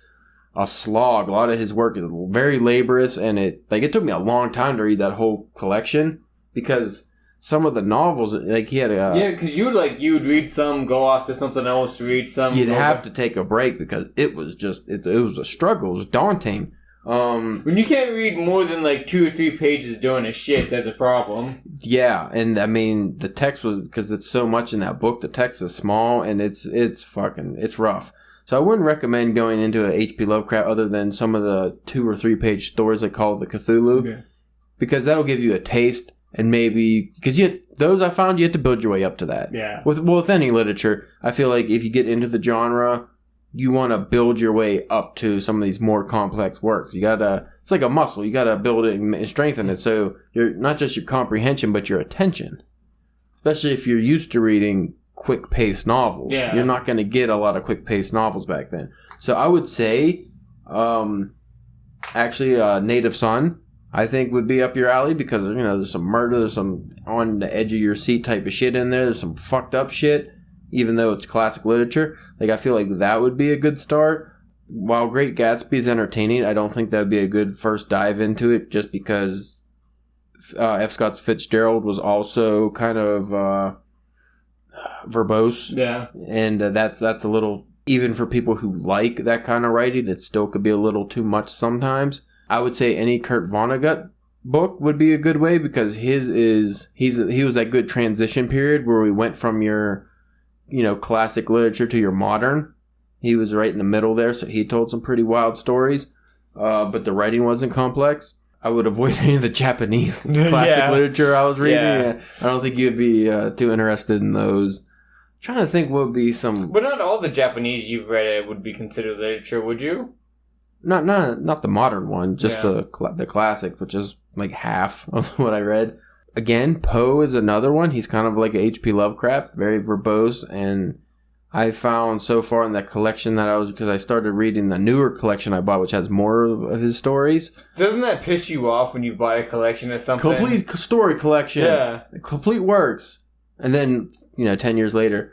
a slog. A lot of his work is very laborious, and it took me a long time to read that whole collection because some of the novels, like he had because you would read some, go off to something else, read some. You'd have to take a break because it was a struggle. It was daunting. When you can't read more than 2 or 3 pages doing a shit, that's a problem. Yeah, and I mean the text was, because it's so much in that book. The text is small and it's rough. So I wouldn't recommend going into a H.P. Lovecraft other than some of the 2 or 3 page stories they call the Cthulhu, because that'll give you a taste, and maybe because those I found you have to build your way up to that. Yeah. With any literature, I feel like if you get into the genre, you want to build your way up to some of these more complex works. It's like a muscle. You gotta build it and strengthen it. So you're not just your comprehension, but your attention. Especially if you're used to reading quick-paced novels. Yeah. You're not going to get a lot of quick-paced novels back then. So I would say, Native Son, I think would be up your alley because, there's some murder, there's some on the edge of your seat type of shit in there. There's some fucked up shit, even though it's classic literature. I feel like that would be a good start. While Great Gatsby is entertaining, I don't think that would be a good first dive into it just because F. Scott Fitzgerald was also kind of verbose. Yeah. And that's a little, even for people who like that kind of writing, it still could be a little too much sometimes. I would say any Kurt Vonnegut book would be a good way because he was that good transition period where we went from your classic literature to your modern. He was right in the middle there, so he told some pretty wild stories, but the writing wasn't complex. I would avoid any of the Japanese classic literature I was reading. Yeah. I don't think you'd be too interested in those. I'm trying to think what would be some... But not all the Japanese you've read would be considered literature, would you? Not the modern one, just the classic, which is like half of what I read. Again, Poe is another one. He's kind of like a H.P. Lovecraft, very verbose, and I found so far in that collection because I started reading the newer collection I bought, which has more of his stories. Doesn't that piss you off when you buy a collection of something? Complete story collection. Yeah. Complete works. And then, 10 years later,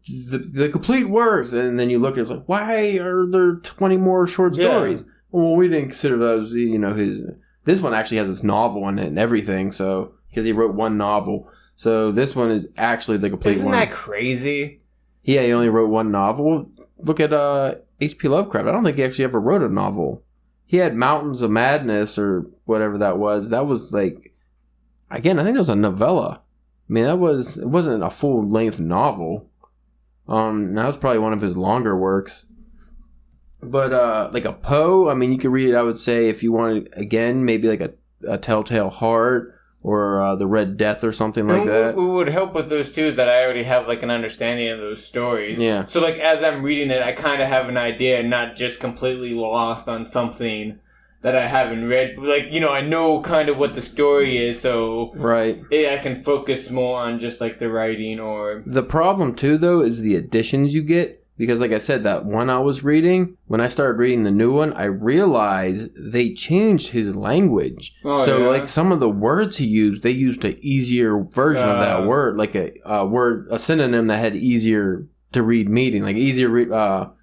the complete works. And then you look at it, it's like, why are there 20 more short stories? Yeah. Well, we didn't consider those, his... This one actually has his novel in it and everything, so... Because he wrote one novel. So this one is actually the complete one. Isn't that crazy? Yeah, he only wrote one novel. Look at H.P. Lovecraft. I don't think he actually ever wrote a novel. He had Mountains of Madness or whatever that was. That was again, I think that was a novella. I mean, it wasn't a full-length novel. That was probably one of his longer works. But like a Poe, I mean, you could read it, I would say, if you wanted, again, maybe like a Telltale Heart, or The Red Death or something like that. What would help with those too is that I already have an understanding of those stories. Yeah. So as I'm reading it, I kind of have an idea and not just completely lost on something that I haven't read. I know kind of what the story is, so right. I can focus more on just the writing or... The problem too, though, is the additions you get. Because like I said, that one I was reading, when I started reading the new one, I realized they changed his language. Oh, so yeah? Some of the words he used, they used an easier version of that word. Like a synonym that had easier to read meaning. Easier to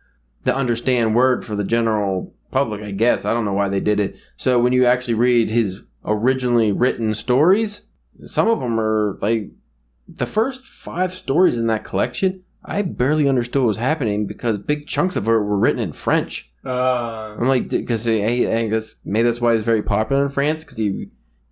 understand word for the general public, I guess. I don't know why they did it. So when you actually read his originally written stories, some of them are the first 5 stories in that collection, I barely understood what was happening because big chunks of it were written in French. I'm because I guess maybe that's why he's very popular in France, because I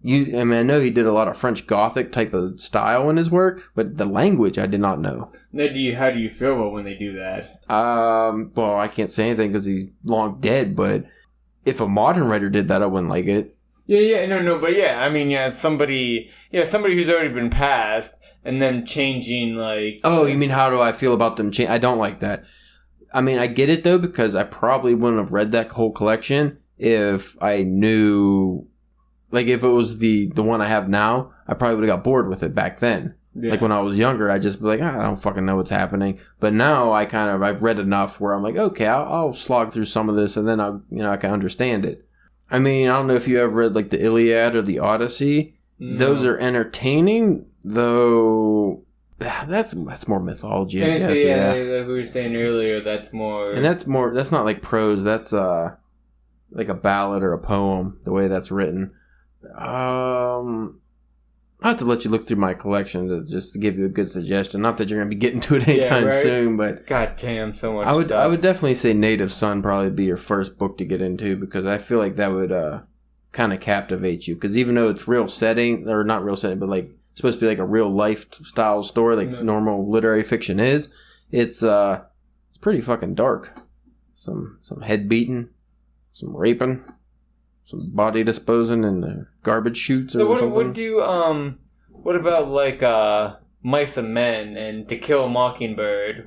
know he did a lot of French Gothic type of style in his work, but the language I did not know. Now, how do you feel about when they do that? Well, I can't say anything because he's long dead, but if a modern writer did that, I wouldn't like it. Somebody who's already been passed, and then changing, Oh, you mean how do I feel about them I don't like that. I mean, I get it, though, because I probably wouldn't have read that whole collection if I knew... if it was the one I have now, I probably would have got bored with it back then. Yeah. Like when I was younger, I'd just be like, I don't fucking know what's happening. But now I've read enough where I'm like, okay, I'll slog through some of this and then I can understand it. I mean, I don't know if you ever read like the Iliad or the Odyssey. No. Those are entertaining, though. That's more mythology, I guess. Yeah, like we were saying earlier, that's more. And that's not like prose. That's like a ballad or a poem. The way that's written. I'll have to let you look through my collection just to give you a good suggestion. Not that you're going to be getting to it anytime soon, but... God damn, so much stuff. I would definitely say Native Son probably be your first book to get into, because I feel like that would kind of captivate you. Because even though it's real setting, or not real setting, but like supposed to be like a real lifestyle story, like normal literary fiction is, it's pretty fucking dark. Some head beating, some raping, some body disposing in the garbage chutes or something. What about like Mice and Men and To Kill a Mockingbird?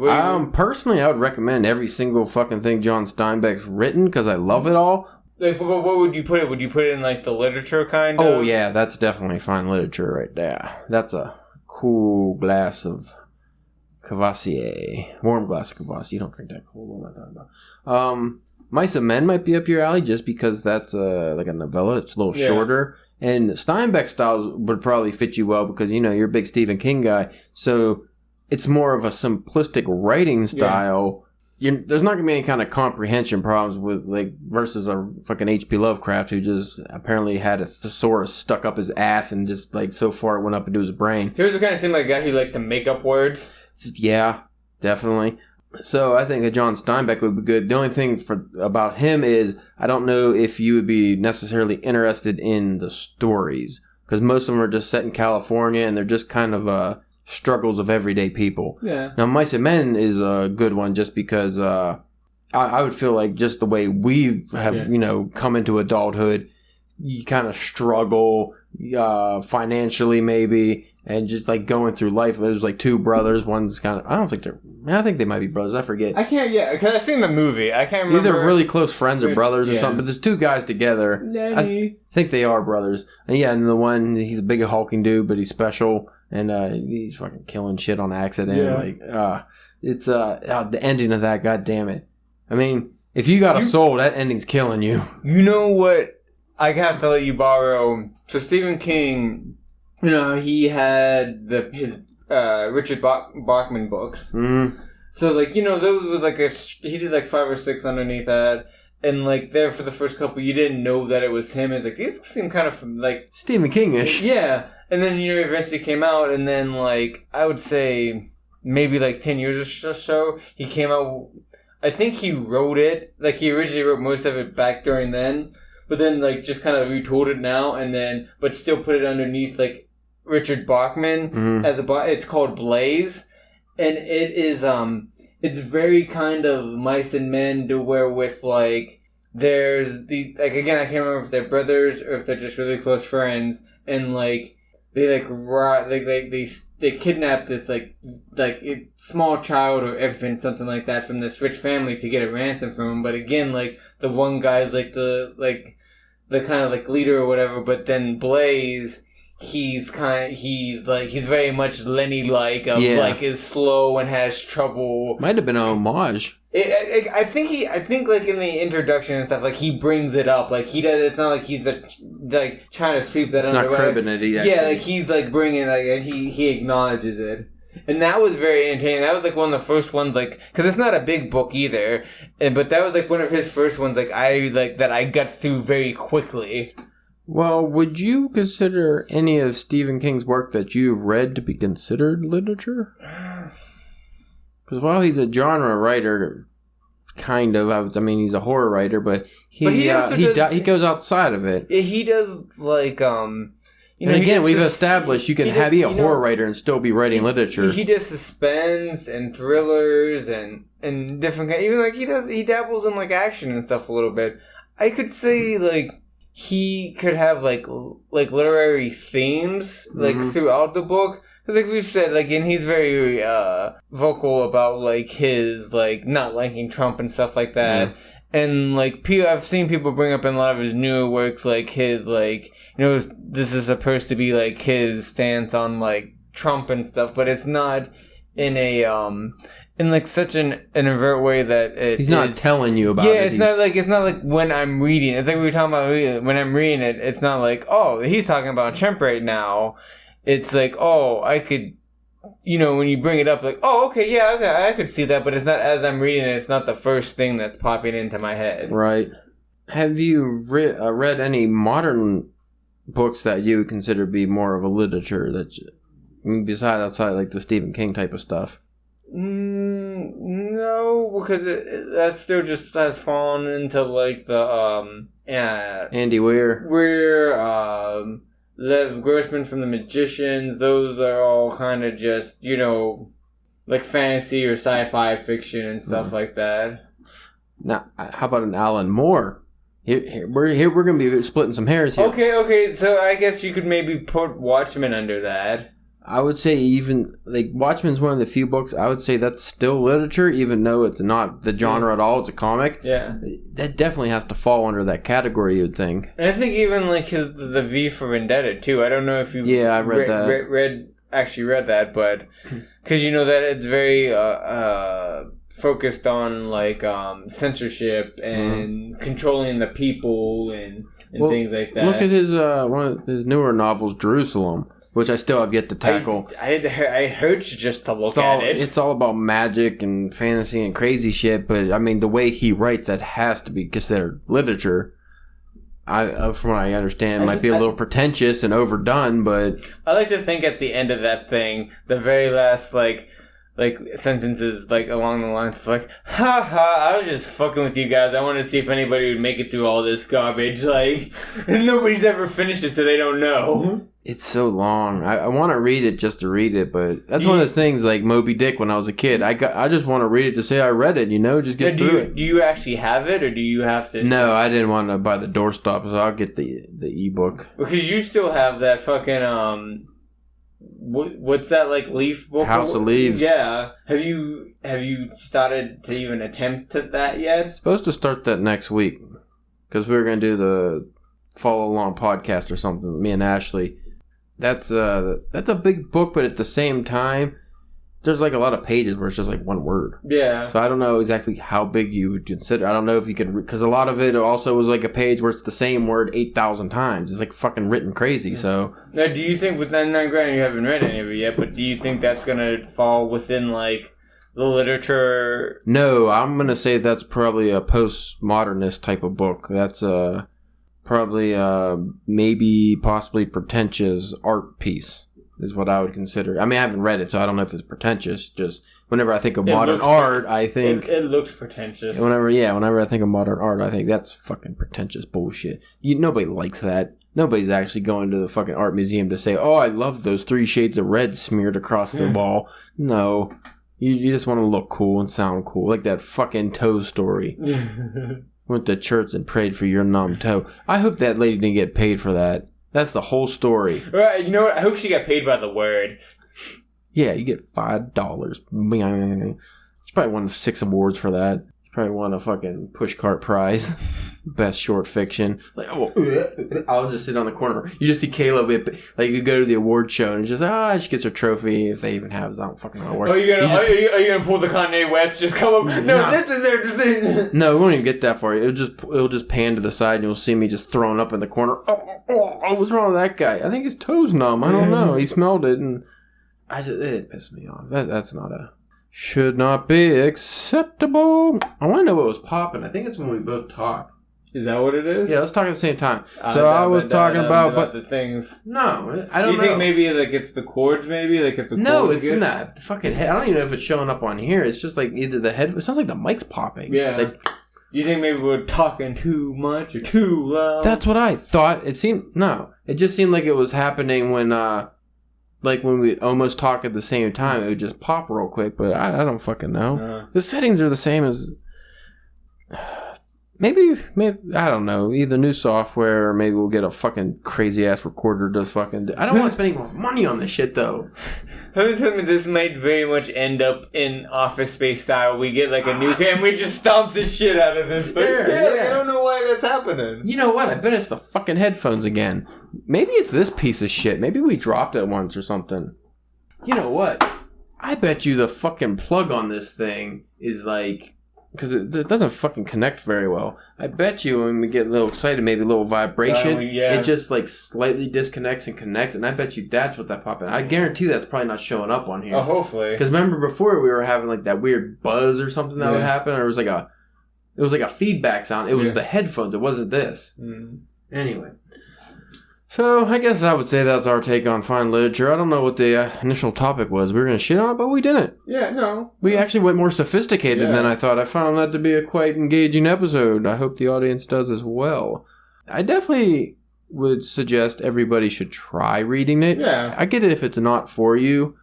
Personally, I would recommend every single fucking thing John Steinbeck's written because I love it all. Like, what would you put it? Would you put it in like the literature kind of? Oh yeah, that's definitely fine literature right there. That's a cool glass of Cavassier, warm glass of Cavassier. You don't drink that cold. What am I talking about? Mice and Men might be up your alley just because that's like a novella. It's a little shorter. And Steinbeck style would probably fit you well because, you're a big Stephen King guy. So it's more of a simplistic writing style. Yeah. There's not going to be any kind of comprehension problems with versus a fucking H.P. Lovecraft who just apparently had a thesaurus stuck up his ass and just so far it went up into his brain. He was the kind of seemed like a guy who liked to make up words. Yeah, definitely. So I think that John Steinbeck would be good. The only thing about him is I don't know if you would be necessarily interested in the stories because most of them are just set in California and they're just kind of struggles of everyday people. Yeah. Now, Mice and Men is a good one just because I would feel like just the way we have come into adulthood, you kind of struggle financially maybe. And just going through life, there's two brothers. One's kind of, I think they might be brothers. I forget. Because I've seen the movie. I can't remember. Either really close friends or brothers or something, but there's two guys together. Nanny. I think they are brothers. And the one, he's a big hulking dude, but he's special. And he's fucking killing shit on accident. Yeah. It's the ending of that, god damn it. I mean, if you got a soul, that ending's killing you. You know what? I have to let you borrow. So Stephen King... he had his Richard Bachman books. Mm-hmm. So, those was he did 5 or 6 underneath that. And, there for the first couple, you didn't know that it was him. It's these seem kind of Stephen King-ish. Yeah. And then, eventually came out. And then, I would say maybe 10 years or so, he came out. I think he wrote it. He originally wrote most of it back during then. But then, just kind of retooled it now. And then, but still put it underneath, Richard Bachman as it's called Blaze, and it is it's very kind of Mice and Men to where with there's the again I can't remember if they're brothers or if they're just really close friends, and they they kidnap this small child or infant, something like that, from this rich family to get a ransom from him. But again, the one guy's the kind of leader or whatever, but then Blaze. He's very much Lenny-like is slow and has trouble. Might have been an homage. I think in the introduction and stuff he brings it up he does. It's not he's trying to sweep that under. It's not cribbing it. Yeah, he's bringing and he acknowledges it. And that was very entertaining. That was one of the first ones because it's not a big book either. But that was one of his first ones that I got through very quickly. Well, would you consider any of Stephen King's work that you've read to be considered literature? Because while he's a genre writer, kind of, I mean, he's a horror writer, but he goes outside of it. He does and again, we've established you can be a horror writer and still be writing literature. He does suspense and thrillers and different even he dabbles in action and stuff a little bit. I could say he could have literary themes throughout the book, because we've said and he's very vocal about his not liking Trump and stuff like that. Yeah. And I've seen people bring up in a lot of his newer works his this is supposed to be his stance on Trump and stuff, but it's not in a in like such an overt way that he's not telling you about it. Yeah, it's not like when I'm reading. It's like we were talking about when I'm reading it. It's not like, oh, he's talking about Trump right now. It's like, oh, I could, when you bring it up, like, oh, okay, yeah, okay, I could see that, but it's not as I'm reading it. It's not the first thing that's popping into my head. Right. Have you read any modern books that you would consider to be more of a literature besides outside like the Stephen King type of stuff? No, because that still just has fallen into like the Andy Weir, Lev Grossman from The Magicians. Those are all kind of just like fantasy or sci-fi fiction and stuff like that. Now, how about an Alan Moore? We're going to be splitting some hairs here. Okay. So I guess you could maybe put Watchmen under that. I would say even, like, Watchmen's one of the few books, I would say that's still literature, even though it's not the genre at all, it's a comic. Yeah. That definitely has to fall under that category, you'd think. And I think even, like, the V for Vendetta, too. I don't know if you I read that. read that, but because that it's very focused on, like, censorship and controlling the people and things like that. Look at his one of his newer novels, Jerusalem, which I still have yet to tackle. I heard you just to look at it. It's all about magic and fantasy and crazy shit, but I mean, the way he writes, that has to be considered literature. From what I understand, might be a little pretentious and overdone, but I like to think at the end of that thing, the very last like sentences like along the lines of like, ha ha, I was just fucking with you guys. I wanted to see if anybody would make it through all this garbage. Like, and nobody's ever finished it, so they don't know. It's so long. I want to read it just to read it, but that's one of those things like Moby Dick when I was a kid. I just want to read it to say I read it, just get through it. Do you actually have it, or do you have to... No, I didn't want to buy the doorstop, so I'll get the ebook. Because you still have that fucking, what's that, like, Leaf book? House of Leaves. Yeah. Have you started to even attempt that yet? Supposed to start that next week, because we were going to do the follow-along podcast or something, me and Ashley. That's a big book, but at the same time, there's like a lot of pages where it's just like one word. Yeah. So I don't know exactly how big you would consider. I don't know if you could, because a lot of it also was like a page where it's the same word 8,000 times. It's like fucking written crazy. So now, do you think with 99 grand, you haven't read any of it yet, but do you think that's gonna fall within like the literature? No, I'm gonna say that's probably a postmodernist type of book. That's probably maybe possibly pretentious art piece is what I would consider. I mean, I haven't read it, so I don't know if it's pretentious. Just whenever I think of modern art, I think it looks pretentious. Whenever I think of modern art, I think that's fucking pretentious bullshit. Nobody likes that. Nobody's actually going to the fucking art museum to say, "Oh, I love those 3 shades of red smeared across the wall." No, you just want to look cool and sound cool, like that fucking toe story. Went to church and prayed for your numb toe. I hope that lady didn't get paid for that. That's the whole story. Right, you know what? I hope she got paid by the word. Yeah, you get $5. She probably won 6 awards for that. She probably won a fucking pushcart prize. Best short fiction. Like, I'll just sit on the corner. You just see Caleb, like, you go to the award show and it's just, she gets her trophy, if they even have it. I don't fucking know. Are you gonna pull the Kanye West? Just come up. No, this is their decision. No, we won't even get that far. It'll just pan to the side and you'll see me just thrown up in the corner. What's wrong with that guy? I think his toe's numb. I don't know. He smelled it and it pissed me off. That's not should not be acceptable. I want to know what was popping. I think it's when we both talk. Is that what it is? Yeah, let's talk at the same time. So I was talking about the things. No, I don't know. You think maybe like it's the chords? Maybe like if the no, chords it's not. The fucking head. I don't even know if it's showing up on here. It's just like either the head. It sounds like the mic's popping. Yeah. Like, you think maybe we're talking too much or too loud? That's what I thought. It just seemed like it was happening when like when we almost talk at the same time. It would just pop real quick. But I don't fucking know. The settings are the same as. Maybe, I don't know, either new software or maybe we'll get a fucking crazy-ass recorder to fucking... I don't want to spend any more money on this shit, though. This might very much end up in Office Space style. We get, like, a new and we just stomp the shit out of this thing. Yeah, I don't know why that's happening. You know what? I bet it's the fucking headphones again. Maybe it's this piece of shit. Maybe we dropped it once or something. You know what? I bet you the fucking plug on this thing is like... Because it doesn't fucking connect very well. I bet you when we get a little excited, maybe a little vibration, it just like slightly disconnects and connects, and I bet you that's what that popped in. I guarantee that's probably not showing up on here. Oh, hopefully. Because remember before we were having like that weird buzz or something that would happen, or it was like a feedback sound. It was the headphones. It wasn't this. Mm. Anyway. So, I guess I would say that's our take on fine literature. I don't know what the initial topic was. We were going to shit on it, but we didn't. Yeah, no. We actually went more sophisticated than I thought. I found that to be a quite engaging episode. I hope the audience does as well. I definitely would suggest everybody should try reading it. Yeah. I get it if it's not for you.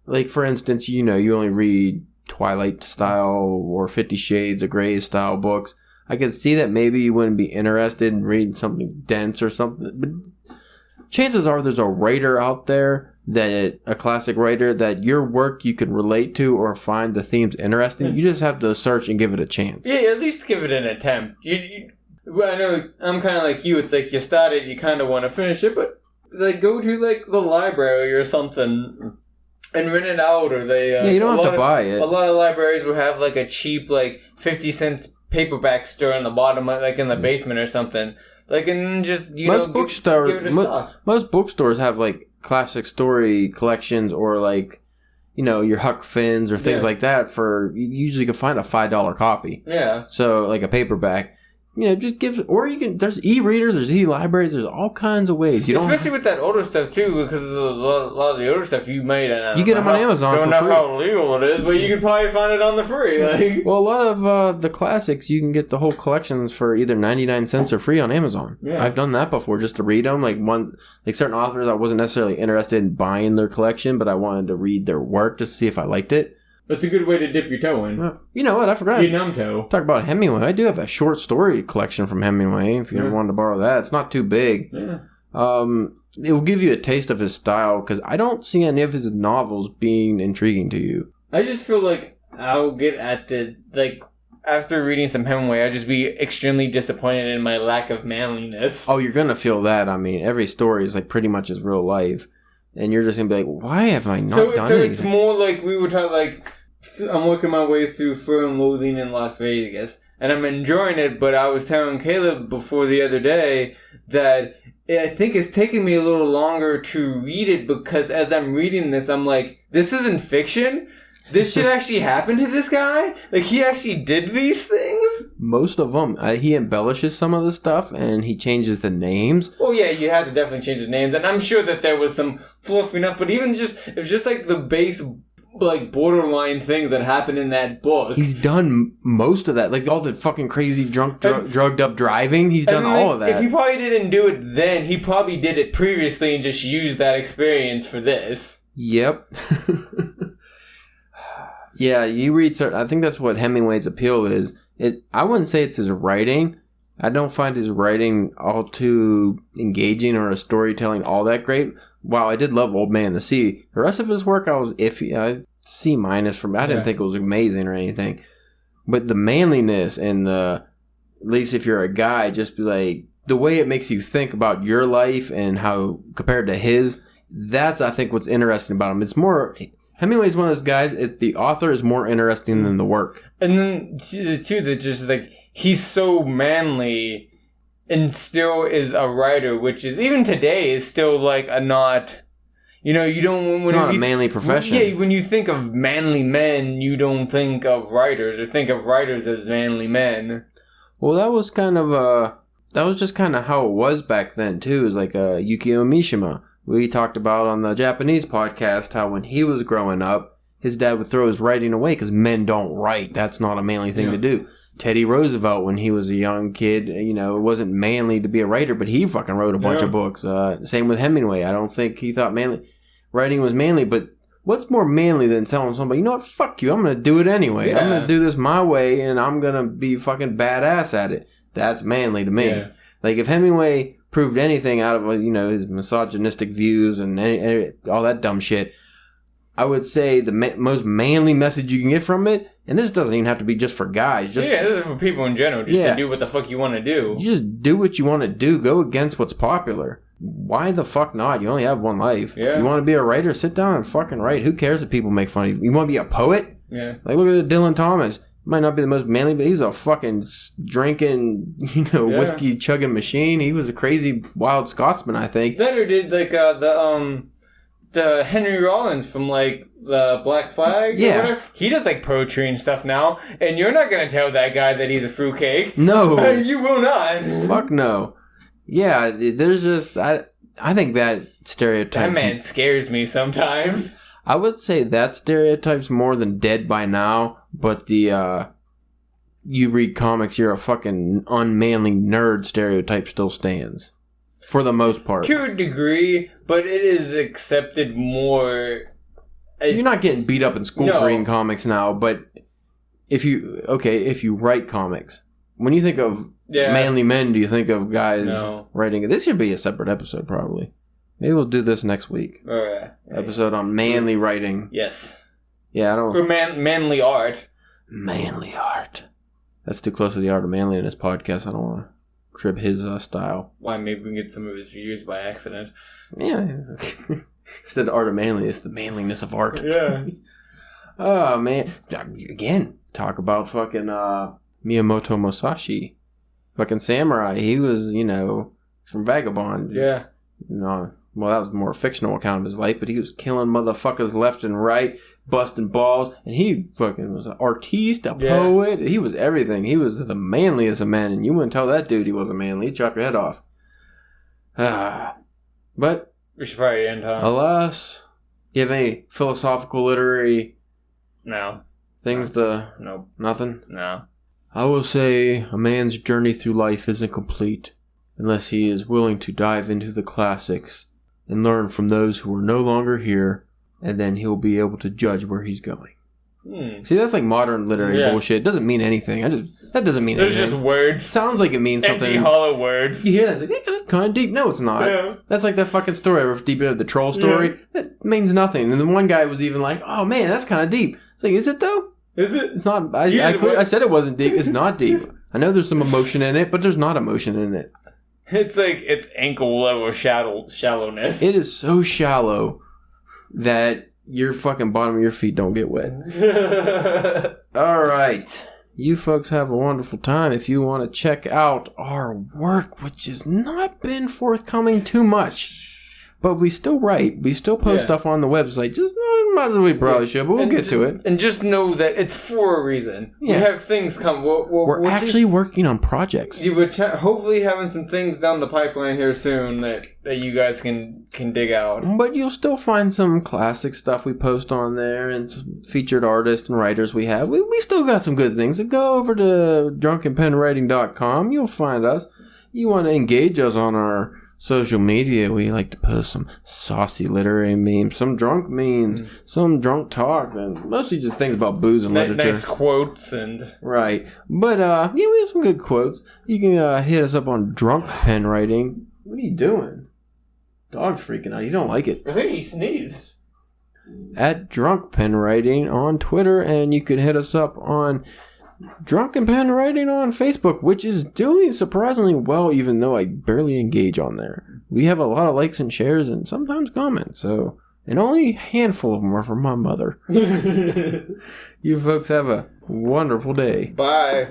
Like, for instance, you only read Twilight style or 50 Shades of Grey style books. I can see that maybe you wouldn't be interested in reading something dense or something, but chances are there's a writer out there, a classic writer, that your work you can relate to or find the themes interesting. You just have to search and give it a chance. Yeah, at least give it an attempt. Well, I know I'm kind of like you. It's like you start it, you kind of want to finish it, but like go to like the library or something and rent it out, or they you don't have to buy it. A lot of libraries will have like a cheap 50-cent paperback store in the bottom, like in the basement or something. Like, and just, give it a stock. Most bookstores have, like, classic story collections or, like, your Huck Finns or things like that you usually can find a $5 copy. Yeah. So, like, a paperback. Just there's e-readers, there's e-libraries, there's all kinds of ways. Especially with that older stuff, too, because a lot of the older stuff you made, you get them on Amazon for free. Don't know how legal it is, but you can probably find it on the free. Like. Well, a lot of the classics, you can get the whole collections for either 99 cents or free on Amazon. Yeah. I've done that before just to read them. Like certain authors, I wasn't necessarily interested in buying their collection, but I wanted to read their work just to see if I liked it. That's a good way to dip your toe in. You know what? I forgot. Vietnam toe. Talk about Hemingway. I do have a short story collection from Hemingway. If you ever wanted to borrow that, it's not too big. Yeah. It will give you a taste of his style because I don't see any of his novels being intriguing to you. I just feel like I'll get at after reading some Hemingway, I'll just be extremely disappointed in my lack of manliness. Oh, you're gonna feel that. I mean, every story is like pretty much his real life. And you're just going to be like, why have I not done anything? So it's more like we were talking, like, I'm working my way through Fear and Loathing in Las Vegas. And I'm enjoying it, but I was telling Caleb before the other day that I think it's taking me a little longer to read it because as I'm reading this, I'm like, this isn't fiction? This shit actually happened to this guy? Like, he actually did these things? Most of them. He embellishes some of the stuff, and he changes the names. Oh, yeah, you had to definitely change the names. And I'm sure that there was some fluffy enough, but even just, it was just like the base, like, borderline things that happened in that book. He's done most of that. Like, all the fucking crazy drugged up driving. He's done all of that. If he probably didn't do it then, he probably did it previously and just used that experience for this. Yep. Yeah, you read... I think that's what Hemingway's appeal is. I wouldn't say it's his writing. I don't find his writing all too engaging or his storytelling all that great. While I did love Old Man and the Sea, the rest of his work I was iffy. C- for me. I didn't think it was amazing or anything. But the manliness and at least if you're a guy, just be like... The way it makes you think about your life and how... Compared to his, that's, I think, what's interesting about him. It's more... Hemingway's one of those guys, the author is more interesting than the work. And then, too, that just, like, he's so manly and still is a writer, which is, even today, is still, like, a not... You don't... It's not a manly profession. Yeah, when you think of manly men, you don't think of writers, or think of writers as manly men. Well, that was kind of, that was just kind of how it was back then, too. It was like, Yukio Mishima. We talked about on the Japanese podcast how when he was growing up, his dad would throw his writing away because men don't write. That's not a manly thing to do. Teddy Roosevelt, when he was a young kid, it wasn't manly to be a writer, but he fucking wrote a bunch of books. Same with Hemingway. I don't think he thought writing was manly, but what's more manly than telling somebody, you know what, fuck you, I'm going to do it anyway. Yeah. I'm going to do this my way, and I'm going to be fucking badass at it. That's manly to me. Yeah. Like, if Hemingway... proved anything out of his misogynistic views and all that dumb shit, I would say the most manly message you can get from it, and this doesn't even have to be just for guys. This is for people in general, just to do what the fuck you want to do. You just do what you want to do. Go against what's popular. why the fuck not? You only have one life. Yeah. You want to be a writer? Sit down and fucking write. Who cares if people make fun of you? You want to be a poet? Yeah. Like, look at Dylan Thomas. Might not be the most manly, but he's a fucking drinking, whiskey chugging machine. He was a crazy wild Scotsman, I think. That or did like the Henry Rollins from like the Black Flag? Yeah. Or whatever. He does like poetry and stuff now, and you're not gonna tell that guy that he's a fruitcake. No. You will not. Fuck no. Yeah, there's just I think that stereotype. That man scares me sometimes. I would say that stereotype's more than dead by now, but the you read comics, you're a fucking unmanly nerd stereotype still stands. For the most part. To a degree, but it is accepted more. You're not getting beat up in school for reading comics now, but if you write comics, when you think of manly men, do you think of guys writing? This should be a separate episode, probably. Maybe we'll do this next week. Episode on manly writing. Yes. Yeah, I don't... Or manly art. Manly art. That's too close to the art of manly in this podcast. I don't want to trip his style. Why, maybe we can get some of his views by accident. Yeah. Instead of art of manly, it's the manliness of art. Yeah. Oh, man. Again, talk about fucking Miyamoto Musashi. Fucking samurai. He was, from Vagabond. Yeah. Well, that was more a fictional account of his life, but he was killing motherfuckers left and right, busting balls, and he fucking was an artiste, a poet. He was everything. He was the manliest of men, and you wouldn't tell that dude he wasn't manly. He'd chop your head off. But we should probably end, huh? Alas, you have any philosophical, literary things to... Nope. Nothing? No. I will say a man's journey through life isn't complete unless he is willing to dive into the classics and learn from those who are no longer here, and then he'll be able to judge where he's going. See, that's like modern literary bullshit. It doesn't mean anything. That doesn't mean anything. It's just words. Sounds like it means something. Empty, hollow words. You hear that? It's like, that's kind of deep. No, it's not. Yeah. That's like that fucking story, Deep Into the Troll story. Yeah. That means nothing. And then one guy was even like, oh man, that's kind of deep. It's like, is it though? Is it? It's not. I said it wasn't deep. It's not deep. I know there's some emotion in it, but there's not emotion in it. It's like, it's ankle level shallowness. It is so shallow that your fucking bottom of your feet don't get wet. All right. You folks have a wonderful time. If you want to check out our work, which has not been forthcoming too much, but we still write. We still post stuff on the website. Just not as we probably should, but we'll get to it. And just know that it's for a reason. Yeah. You have things come. We're actually working on projects. You would hopefully having some things down the pipeline here soon that you guys can dig out. But you'll still find some classic stuff we post on there and some featured artists and writers we have. We still got some good things. So go over to drunkenpenwriting.com. You'll find us. You want to engage us on our social media, we like to post some saucy literary memes, some drunk memes, some drunk talk, and mostly just things about booze and literature. Nice quotes and... Right. But, we have some good quotes. You can hit us up on Drunk Pen Writing. What are you doing? Dog's freaking out. You don't like it. I think he sneezed. At Drunk Pen Writing on Twitter, and you can hit us up on Drunken Pen Writing on Facebook, which is doing surprisingly well, even though I barely engage on there. We have a lot of likes and shares and sometimes comments, and only a handful of them are from my mother. You folks have a wonderful day. Bye.